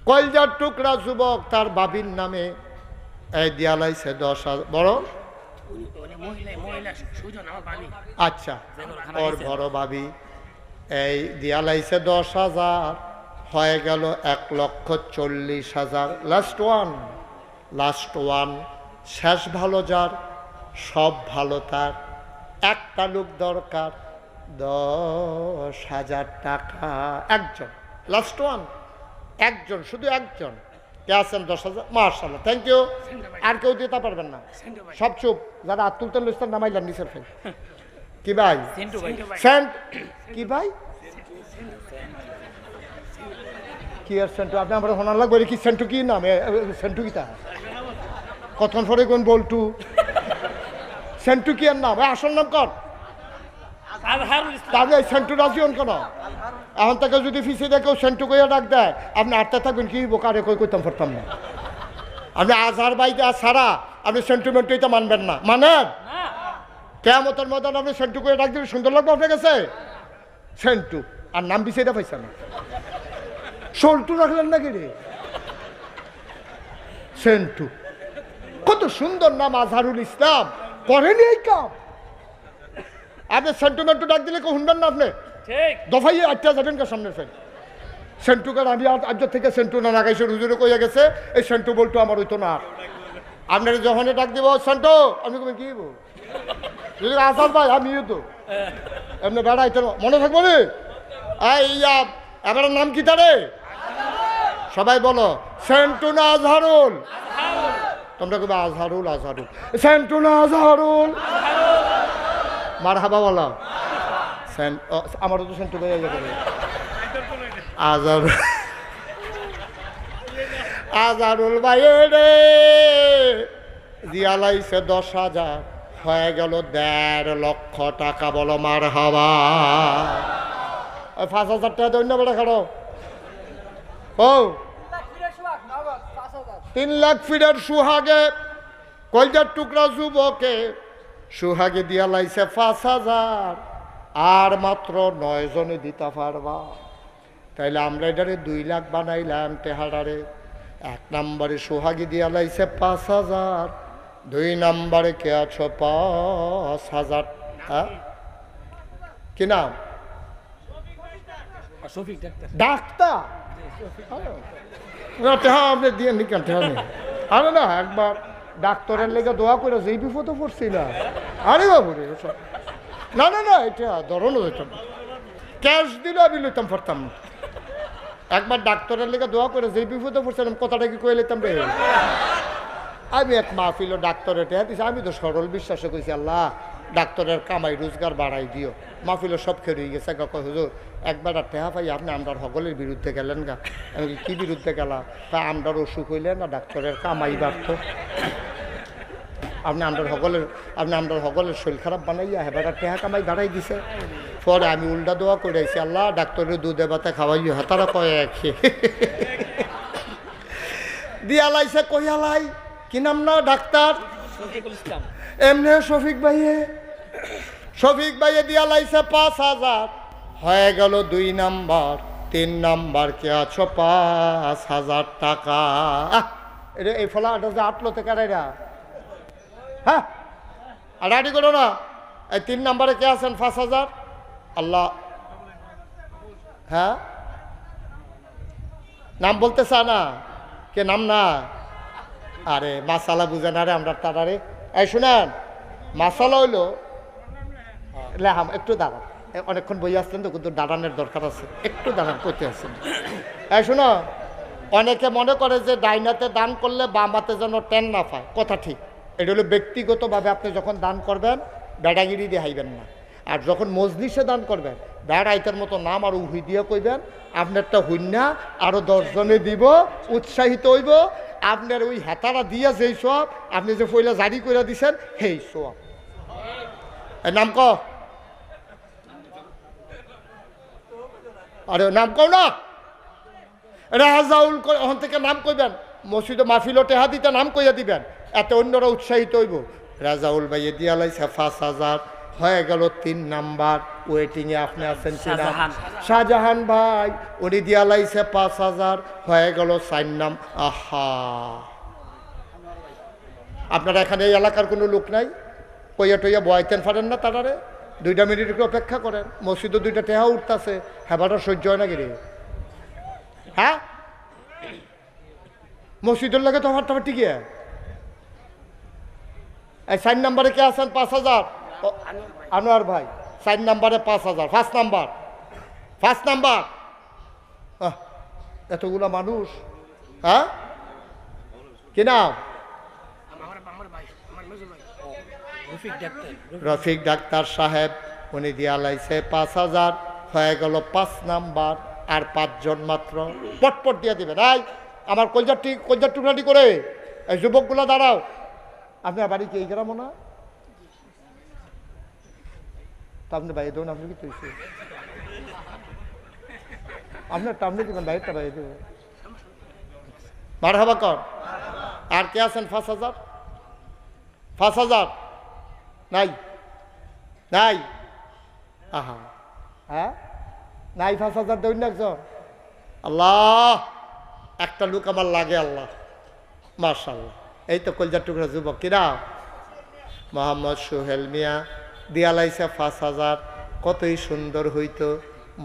কলজার টুকরা যুবক, তার বাবির নামে এই দিয়ালাইছে 10,000। বড় আচ্ছা, ওর বড় ভাবি এই দিয়ালাইছে 10,000, হয়ে গেল 1,40,000। লাস্ট ওয়ান, শেষ ভালো যার, সব ভালো তার, একটা লোক দরকার, 10,000 টাকা। একজন, লাস্ট ওয়ান, একজন, শুধু একজন। কে আছেন? 10,000। মাশাআল্লাহ, থ্যাংক ইউ। আর কেউ দিতে পারবেন না, সব চুপ। যারা হাত তুলতে লইছেন নামাইলেন নিচের ফেল। কি ভাই? সেন্টু ভাই। সেন্ট কি ভাই? কি আর সেন্টু? আপনি আমার হোনার লাগবে কি সেন্টু কি নাম? সেন্টু কি তা কতক্ষণ পরে কোন বলটু সেন্টু কি আর নাম? আসল নাম কর। আজহারুল ইসলাম। তাহলে এই সেন্টু রাজি হন কেন? এখন থেকে যদি ফিসে দেখেও সেন্টু কইয়া ডাক দেয়, আপনি আটটা থাকবেন কি বোকারে কই কইতাম পারতাম না। আপনি আজহার বাইকে আর সারা আপনি সেন্টিমেন্ট এটা মানবেন না, মানেন? না কেয়ামতের মতন আপনি সেন্টু করে ডাক দিলে সুন্দর লাগবে আপনার কাছে? সেন্টু আর নাম বিষয়টা পাইছে না, সল্টু রাখলেন নাকি রে? সেন্টু কত সুন্দর নাম, আজহারুল ইসলাম। করেনি এই কাম? আপনি সেন্টুমেন্টু ডাক দিলে কেউ শুনবেন না। আপনি ঠিক দফাইয়ে আটটা যাবেন কে সামনে ফেল সেন্টুকার আমি আজ থেকে সেন্টু না লাগাইছে হুজুরে কইয়া গেছে এই সেন্টু বলতো আমার হইতো না। আপনার যখনই ডাক দিব সেন্টু আমি কবে কি যদি আসার ভাই আমি তো এমনি বেড়াইতে মনে থাকবো রে। এবার নাম কি তারে? সবাই বলো সেন্টু না আজহারুল? তোমরা কবে আজহারুল আজহারুল, সেন্টু না আজহারুল? মার হাবা বলো। আমারও তো সেন্টু ভাই আজহারুল, আজহারুল ভাই রে দিয়ালাইছে 10,000 হয়ে গেল 1.5 লক্ষ টাকা। বলো মার হাবা। 5,000 টাকা দৈন্য বেড়া খাড়ো ও 3 লাখ ফিরের সুহাগে কলজার টুকরা যুবকে সুহাগে দিয়া লাইছে 5,000 আর মাত্র 9 জনে দিতে পারবা। তাইলে আমরা এটারে 2 লাখ বানাইলাম টেহাডারে। 1 নম্বরে সোহাগি দিয়া লাইছে 5,000, 2 নম্বরে কে আছো 5,000। হ্যাঁ কি নাম? শফিক ডাক্তার। ডাক্তার আপনি দিয়ে নিকেন আরে না একবার ডাক্তারের লেগে দোয়া করে যেই বিপদে পড়ছি না। আরে বাবু রে না না না এটা ধরনও যেতাম ক্যাশ দিলে আমি লইতাম পারতাম না। একবার ডাক্তারের লেগে দোয়া করে যেই বিপদে পড়ছিলাম কথাটা কি কয়ে লইতাম রে। আমি এক মাহফিল ডাক্তারের টেহা দিছি, আমি তো সরল বিশ্বাসে কইছি আল্লাহ ডাক্তারের কামাই রোজগার বাড়াই দিও। মাহফিল সব খেয়ে রয়ে গেছে কয় হুজুর একবার আর টেহা পাই আপনি আমরার সকলের বিরুদ্ধে গেলেন গা। আমি কি বিরুদ্ধে গেলাম? তা আমরার অসুখ হইলে না ডাক্তারের কামাই বাড়ত। আপনি আমরার সকলের শরীর খারাপ বানাইয়া হেবার টেহা কামাই বাড়াই দিছে। পরে আমি উল্টা দোয়া করে আইছি আল্লাহ ডাক্তারের দুধে বাতে খাওয়াইও হাতারা কয়ে একই দিয়ালাইছে কইয়ালাই কি নাম না ডাক্তার? শফিকুল ইসলাম। এমনি শফিক ভাইয়ে দিয়া লাইছে 5,000 হয়ে গেল 2 নাম্বার। 3 নাম্বার কে আছো 5,000 টাকা। এটা এই ফলাটা যে আটলো থেকে রাইরা হ্যাঁ আর আড়ি করো না। এই 3 নাম্বারে কে আছেন 5,000? আল্লাহ হ্যাঁ নাম বলতে চা না কে নাম না? আরে মাসালা বুঝে না রে আমরা তারারে। এই শুনেন মাসালা হইলো লেহাম একটু দাঁড়ান, অনেকক্ষণ বই আসছেন তো কিন্তু দাঁড়ানোর দরকার আছে, একটু দাঁড়ান করতে আসছেন। এই শুনো অনেকে মনে করে যে ডাইনাতে দান করলে বামাতে যেন টেন না পায়, কথা ঠিক। এটা হলো ব্যক্তিগতভাবে আপনি যখন দান করবেন বেড়াগিরি দিয়ে হাইবেন না। আর যখন মজলিসে দান করবেন বেড়াইতের মতো নাম আর উহি দিয়ে কইবেন আপনারটা হইনা আরও 10 জনে দিব, উৎসাহিত হইব। আপনার ওই হেতারা দিয়া যেই সব আপনি যে পয়লা জারি করে দিছেন সেই সব নাম ক। আরে নাম কও না রাজাউল ওখান থেকে নাম কইবেন। মসজিদে মাহফিল টেহা দিতে নাম কইয়া দিবেন, এতে অন্যরা উৎসাহিত হইব। রাজাউল ভাইয়ে দিয়া লাইছে 5,000 হয়ে গেল 3 নাম্বার। ওয়েটিংয়ে আপনি আছেন কিনা? শাহজাহান ভাই উনি দিয়া লাইছে 5,000 হয়ে গেল 4 নাম। আহা আপনারা এখানে এই এলাকার কোনো লোক নাই? কইয়া টইয়া বয়াইতেন পারেন না তারারে? 2 মিনিট একটু অপেক্ষা করেন, মসজিদে 2টা টেহা উঠতেছে, হেবাটা সহ্য হয় না গিরে? হ্যাঁ মসজিদের লাগে তো আমার টিকিয়ে। এই 4 নাম্বারে কে আছেন 5,000? আনোয়ার ভাই 4 নাম্বারে 5,000। 5 নাম্বার এতগুলা মানুষ। হ্যাঁ কি নাম? রফিক ডাক্তার। রফিক ডাক্তার সাহেব উনি দিয়া লাইছে 5,000, হয়ে গেল 5 নাম্বার। আর 5 জন মাত্র, পটপট দিয়ে দিবেন। এই আমার কলজার টুকরাটি করে এই যুবকগুলো দাঁড়াও। আপনার বাড়ি কি এই গ্রামও না? তো আপনি বাইরে দেবেন, আপনি কি তৈরি আপনার টামলে দিবেন, বাইরটা বাইরে দেবেন। মারহাবা কর। আর কে আছেন? 5,000 5,000 নাই নাই, আহা হ্যাঁ নাই, 5,000 দেবেন না একজন? আল্লাহ, একটা লোক আমার লাগে আল্লাহ, মাশাআল্লাহ। এই তো কলজার টুকরা যুবক কিনা মোহাম্মদ সোহেল মিয়া দিয়া লাইছে 5,000। কতই সুন্দর হইতো,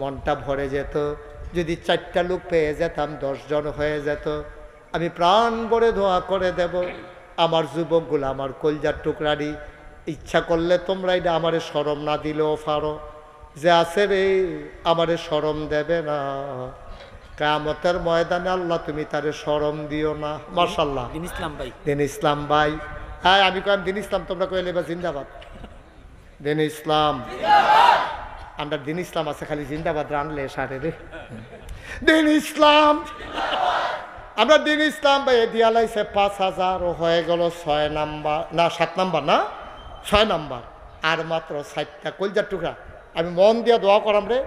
মনটা ভরে যেত যদি 4টা লোক পেয়ে যেতাম, 10 জন হয়ে যেত। আমি প্রাণ ভরে দোয়া করে দেব আমার যুবকগুলো, আমার কলজার টুকরারি। ইচ্ছা করলে তোমরা এটা আমারে শরম না দিলেও পারো, যে আছে রে আমারে শরম দেবে না, কিয়ামতের ময়দানে আল্লাহ তুমি তারে শরম দিও না। মাশাআল্লাহ। দিন ইসলাম ভাই, দিন ইসলাম ভাই। হ্যাঁ আমি কইলাম দিন ইসলাম, তোমরা কইলে বা জিন্দাবাদ। দিন ইসলাম, আমরা দিন ইসলাম আছে, খালি জিন্দাবাদ রানলে সারে রে। দিন ইসলাম, আমরা দিন ইসলাম ভাই দিয়া লাইছে 5,000, ও হয়ে গেল 6 নাম্বার, না 7 নাম্বার, না 6 নাম্বার। আর মাত্র 4টা কলজার টুকরা। আমি মন দিয়া দোয়া করাম রে,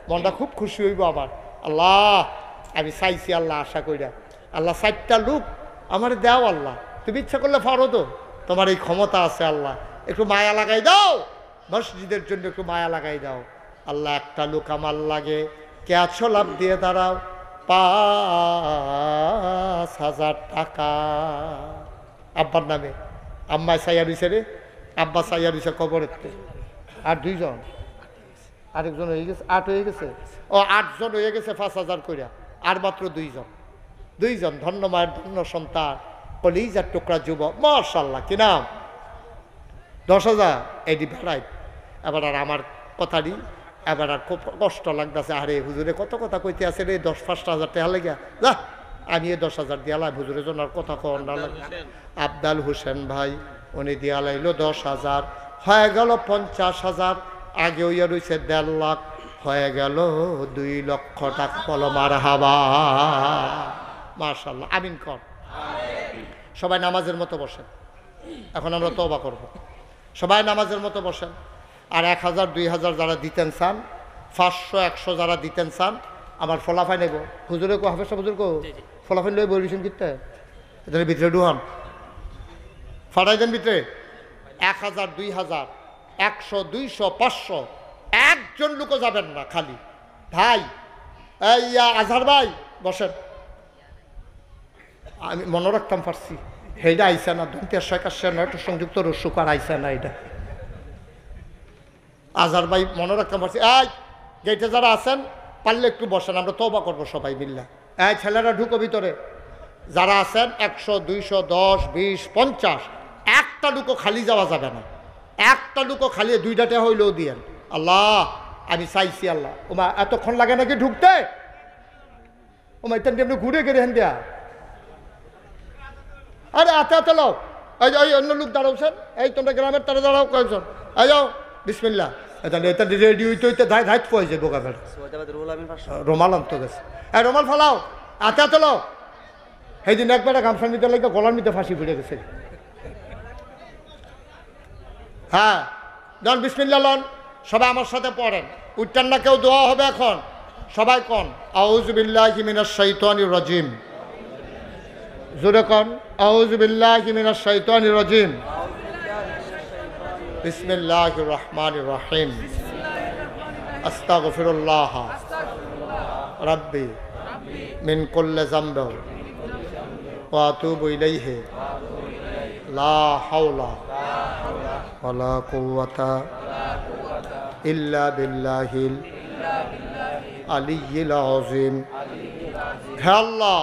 মনটা খুব খুশি হইব আমার। আল্লাহ আমি চাইছি আল্লাহ, আশা কইরা আল্লাহ 4টা লোক আমার দেও আল্লাহ, তুমি ইচ্ছা করলে পারো তো, তোমার এই ক্ষমতা আছে আল্লাহ, একটু মায়া লাগাই দাও, মসজিদের জন্য একটু মায়া লাগাই দাও আল্লাহ। একটা লোক আমার লাগে, কে আছো লাভ দিয়ে দাঁড়াও, 5,000 টাকা আব্বার নামে। আম্মা সাইয়া দিছে রে, আব্বা সাইয়া দিছে কবরের। আর 2 জন, আরেকজন হয়ে গেছে, 8 হয়ে গেছে। ও 8 জন হয়ে গেছে 5,000 কইরা। আর মাত্র 2 জন, 2 জন ধন্য মায়ের ধন্য সন্তান, কলিজার টুকরা যুবক, মাশাআল্লাহ। কি নাম? 10,000 এডি ভাড়াই। এবার আর আমার কথাটি এবার আর খুব কষ্ট লাগতেছে। আরে হুজুরে কত কথা কইতে আছে রে, 10-5,000 টাকা লেগে যা, আমি 10,000 দিয়ালাই হুজুরের জন্য আর কথা কন না লাগে। আবদাল হোসেন ভাই উনি দিয়া লাইলো 10,000, হয়ে গেল 50,000। আগে ওইয়া রয়েছে 1.5 লাখ, হয়ে গেল 2 লক্ষ টাকা। বলো মারহাবা, মাশাআল্লাহ, আমিন কর। সবাই নামাজের মতো বসেন, এখন আমরা তওবা করব। সবাই নামাজের মতো বসেন। আর 1,000 2,000 যারা দিতেন চান, 500 100 যারা দিতেন চান, আমার ফলাফাই নেব। হুজুরে কো, হাফেজ হুজুর কো, ফলাফাই লই বলিছেন কিতে এদের ভিতরে ডুহান ফাটাই দেন ভিতরে। 1,000 2,000 100 200 500, একজন লোকও যাবেন না খালি। ভাই এই আজহার ভাই বসেন, আমি মনে রাখতাম পারছি সেইটা আইসা না, 2021 সংযুক্ত রসুকার আইসা না এটা। আজহার ভাই মনে রাখতাম পারছি। এই গেটে যারা আছেন পারলে একটু বসেন, আমরা তওবা করবো সবাই মিল্লা। এই ছেলেরা ঢুকো ভিতরে, যারা আছেন 100 200 10 20 50, একটা লুকো খালি যাওয়া যাবে না, একটা লুকো খালি 2টা হইলেও দিয়েন। আল্লাহ আমি চাইছি আল্লাহ। ওমা এতক্ষণ লাগে নাকি ঢুকতে? ওমা এটা এমনি ঘুরে গেলে হেন দেয়া। আরে আতে আতে লো, এই অন্য লোক দাঁড়াওছেন, এই তোমরা গ্রামের তারা দাঁড়াও কয়েকজন, এই যাও বিসমিল্লাহ। এটা রেডি হইতে হইতে ধাইত পয়ে যায় বোকা ফেল। রোমাল আনতে গেছে, এই রোমাল ফালাও, আতে আতে লো। সেই দিন একবার গামছার মিতে লাগে গলার মিতে ফাঁসি পড়ে গেছে। হ্যাঁ জন বিসমিল্লাহ লন, সবাই আমার সাথে পড়েন। উচ্চারণ না কেউ, দোয়া হবে এখন। সবাই কন আউযু বিল্লাহি মিনাশ শাইতানির রাজিম। জোরে কন আউযু বিল্লাহি মিনাশ শাইতানির রাজিম। বিসমিল্লাহির রহমানির রহিম। আস্তাগফিরুল্লাহ রাব্বি মিন কুল্লি যামবি ওয়া আতুবু ইলাইহি লা হাওলা ওয়ালা কুওয়াতা ইল্লা বিল্লাহিল আলিয়্যিল আযীম। হে আল্লাহ,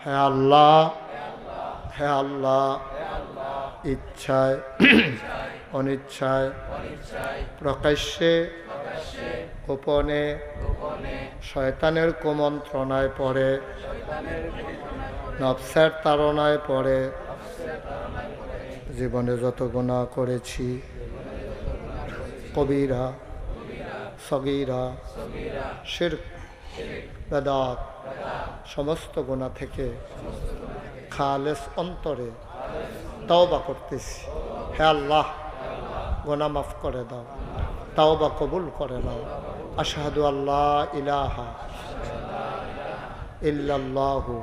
হে আল্লাহ, হে আল্লাহ, ইচ্ছায় অনিচ্ছায় প্রকাশ্যে গোপনে শয়তানের কুমন্ত্রণায় পড়ে, নফসের তাড়নায় পড়ে জীবনে যত গুনাহ করেছি কবিরা সগীরা শিরক বেদাত সমস্ত গুনাহ থেকে খালেস অন্তরে তওবা করতেছি। হে আল্লাহ, গুনাহ মাফ করে দাও, তওবা কবুল করে নাও। আশহাদু আল্লা ইলাহা ইল্লাল্লাহু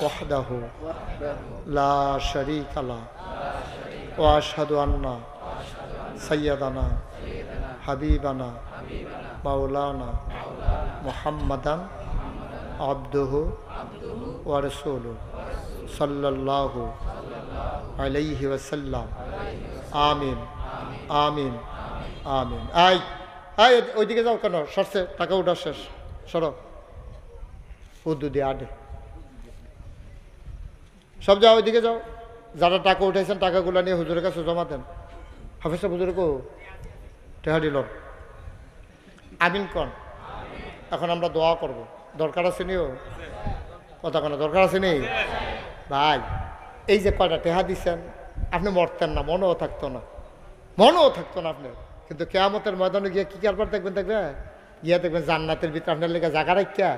ওয়াহদাহু লা শারীকা লাহ ওয়া আশহাদু আন্না সাইয়্যিদানা হাবিবানা মাওলানা মুহাম্মাদান আবদুহু ওয়া রাসূলুহু সাল্লাল্লাহু আলাইহি ওয়াসাল্লাম। আমিন আমিন আমিন। আই আই ওইদিকে যাও কেন? সরছে, টাকা উঠা শেষ, সরো। উদ্দু দিয়ে আডে সব যাও, ওইদিকে যাও। যারা টাকা উঠাইছেন টাকাগুলো নিয়ে হুজুরের কাছে জমা দেন। হাফেজ সাহেব হুজুর কো টেহা দিল। আমিন কন। এখন আমরা দোয়া করব। দরকার আছে নিও কথা কোনো দরকার আছে নেই ভাই? এই যে কয়টা টেহা দিচ্ছেন, আপনি মরতেন না, মনেও থাকতো না, মনেও থাকতো না আপনার। কিন্তু কেয়ামতের ময়দানে গিয়ে কী কারবার দেখবেন, গিয়া দেখবেন জান্নাতের ভিতরে আপনার লেগে জায়গা রাখিয়া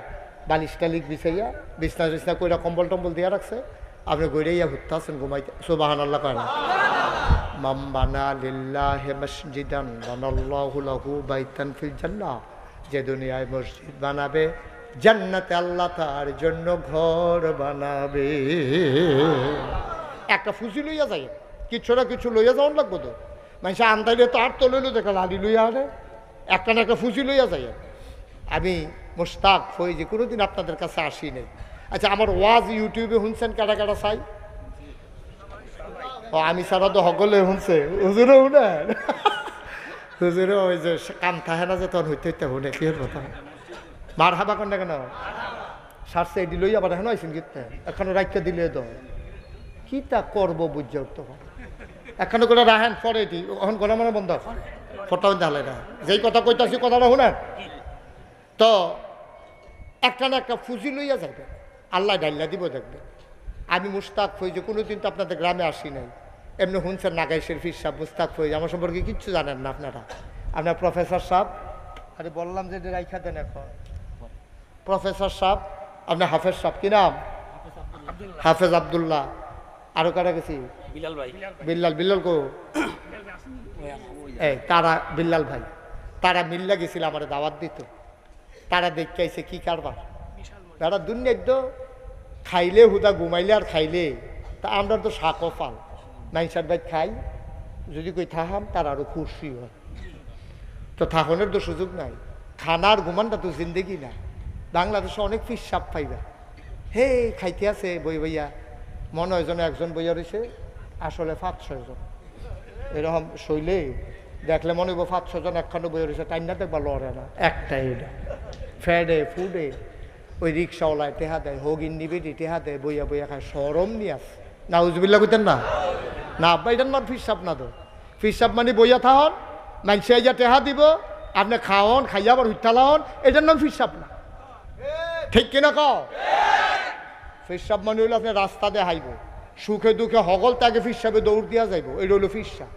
বালিশ টালিক বিছাইয়া বিছনা টিছনা কইরা কম্বল টম্বল দিয়া রাখছে, আপনি গইরাইয়া ঘুরতে আছেন ঘুমাইতে। সুবহানাল্লাহ কয় না? মান বানা লিল্লাহি মসজিদান বানাল্লাহু লাহু বাইতান ফিল জান্নাহ। যে দুনিয়ায় মসজিদ বানাবে, জান্নাতে আল্লাহ তার জন্য ঘর বানাবে। একটা ফুসি লইয়া যাই, কিছু না কিছু লইয়া যাওয়ান লাগবো তো। মানুষ আন্দাইলে তো আর তো লইলো দেখা লালি লইয়া আনে, একটা না একটা ফুসি লইয়া যাই। আমি মুশতাক হই যে কোনোদিন আপনাদের কাছে আসি নাই। আচ্ছা, আমার ওয়াজ ইউটিউবে শুনছেন কাটা কাটা চাই? ও আমি সারা তো সকলে শুনছে, হুজুরে শুনেন? হুজুরে ওই যে কাম থাকে না যে তখন হইতে হইতে শুনে কি কথা মার হাবা কন না কেন সারছে এটি লইয়া আবার এখন আইসেন গীত এখনো রাখতে দিলে তো কি তা করবো বুঝে উঠতে পারে। এখনো করে রাহেন পরে এটি এখন করা মানে বন্ধ ফটো ঢালে না। যেই কথা কইতাছি কথাটা শুনেন তো, একটা না একটা ফুজি লইয়া যাবে, আল্লাহ ডাইল্লা দিব দেখবে। আমি মুশতাক হই যে কোনোদিন তো আপনাদের গ্রামে আসি নাই। এমনি শুনছেন নাগাইশের ফির সাহেব মুশতাক হই, আমার সম্পর্কে কিচ্ছু জানেন না আপনারা। আপনার প্রফেসর সাহেব, আরে বললাম যে রাইখা দেন এখন। প্রফেসর সাহেব, আপনার হাফেজ সাহেব, কি নাম? হাফেজ আবদুল্লাহ। আরো কারা গেছি? বিলাল ভাই। বিল্লাল। বিল্লাল কো? এই তারা বিল্লাল ভাই, তারা মিল্লা গেছিল আমার দাওয়াত দিত। তারা দেখতে আইছে কি কারবার, তারা দুনিয়ার তো খাইলে হুদা ঘুমাইলে আর খাইলে। তা আমরা তো শাকও পাল নাইসার ভাই খাই, যদি কই থাহাম তার আরো খুশি হয়। তো থাকনের তো সুযোগ নাই, খানার ঘুমানটা তো জিন্দেগি না। বাংলাদেশে অনেক ফিস সাপ পাইবা, হে খাইতে আছে বই বইয়া, মনে হয় যেন একজন বইয়া রয়েছে, আসলে 5-6 জন। এরকম শৈলে দেখলে মনে হইব 5-6 জন একখানে বইয়া রয়েছে, টাইম না দেখবা লড়ে না একটাই। এটা ফ্যাডে ফুডে ওই রিক্সাওয়ালায় টেহা দেয়, হোগিন নিবেটি টেহা দেয়, বইয়া বইয়া খায়, সরম নিয়ে আস না। উজবিল্লা কইতেন না না আব্বা, এটার নাম ফিসাব না। তো ফিসাব মানে বইয়া থাহন, মানুষে যা টেহা দিব, আপনি খাওয়ন, খাইয়া আবার হুইঠা লাহন, এটার নাম ফিসাব না। ঠিক কিনা কও? ফিসাব মানে হইলো আপনি রাস্তা দিয়ে হাইব, সুখে দুঃখে হগল তাকে ফিসাবে দৌড় দিয়া যাইব, এটা হইলো ফিসাব।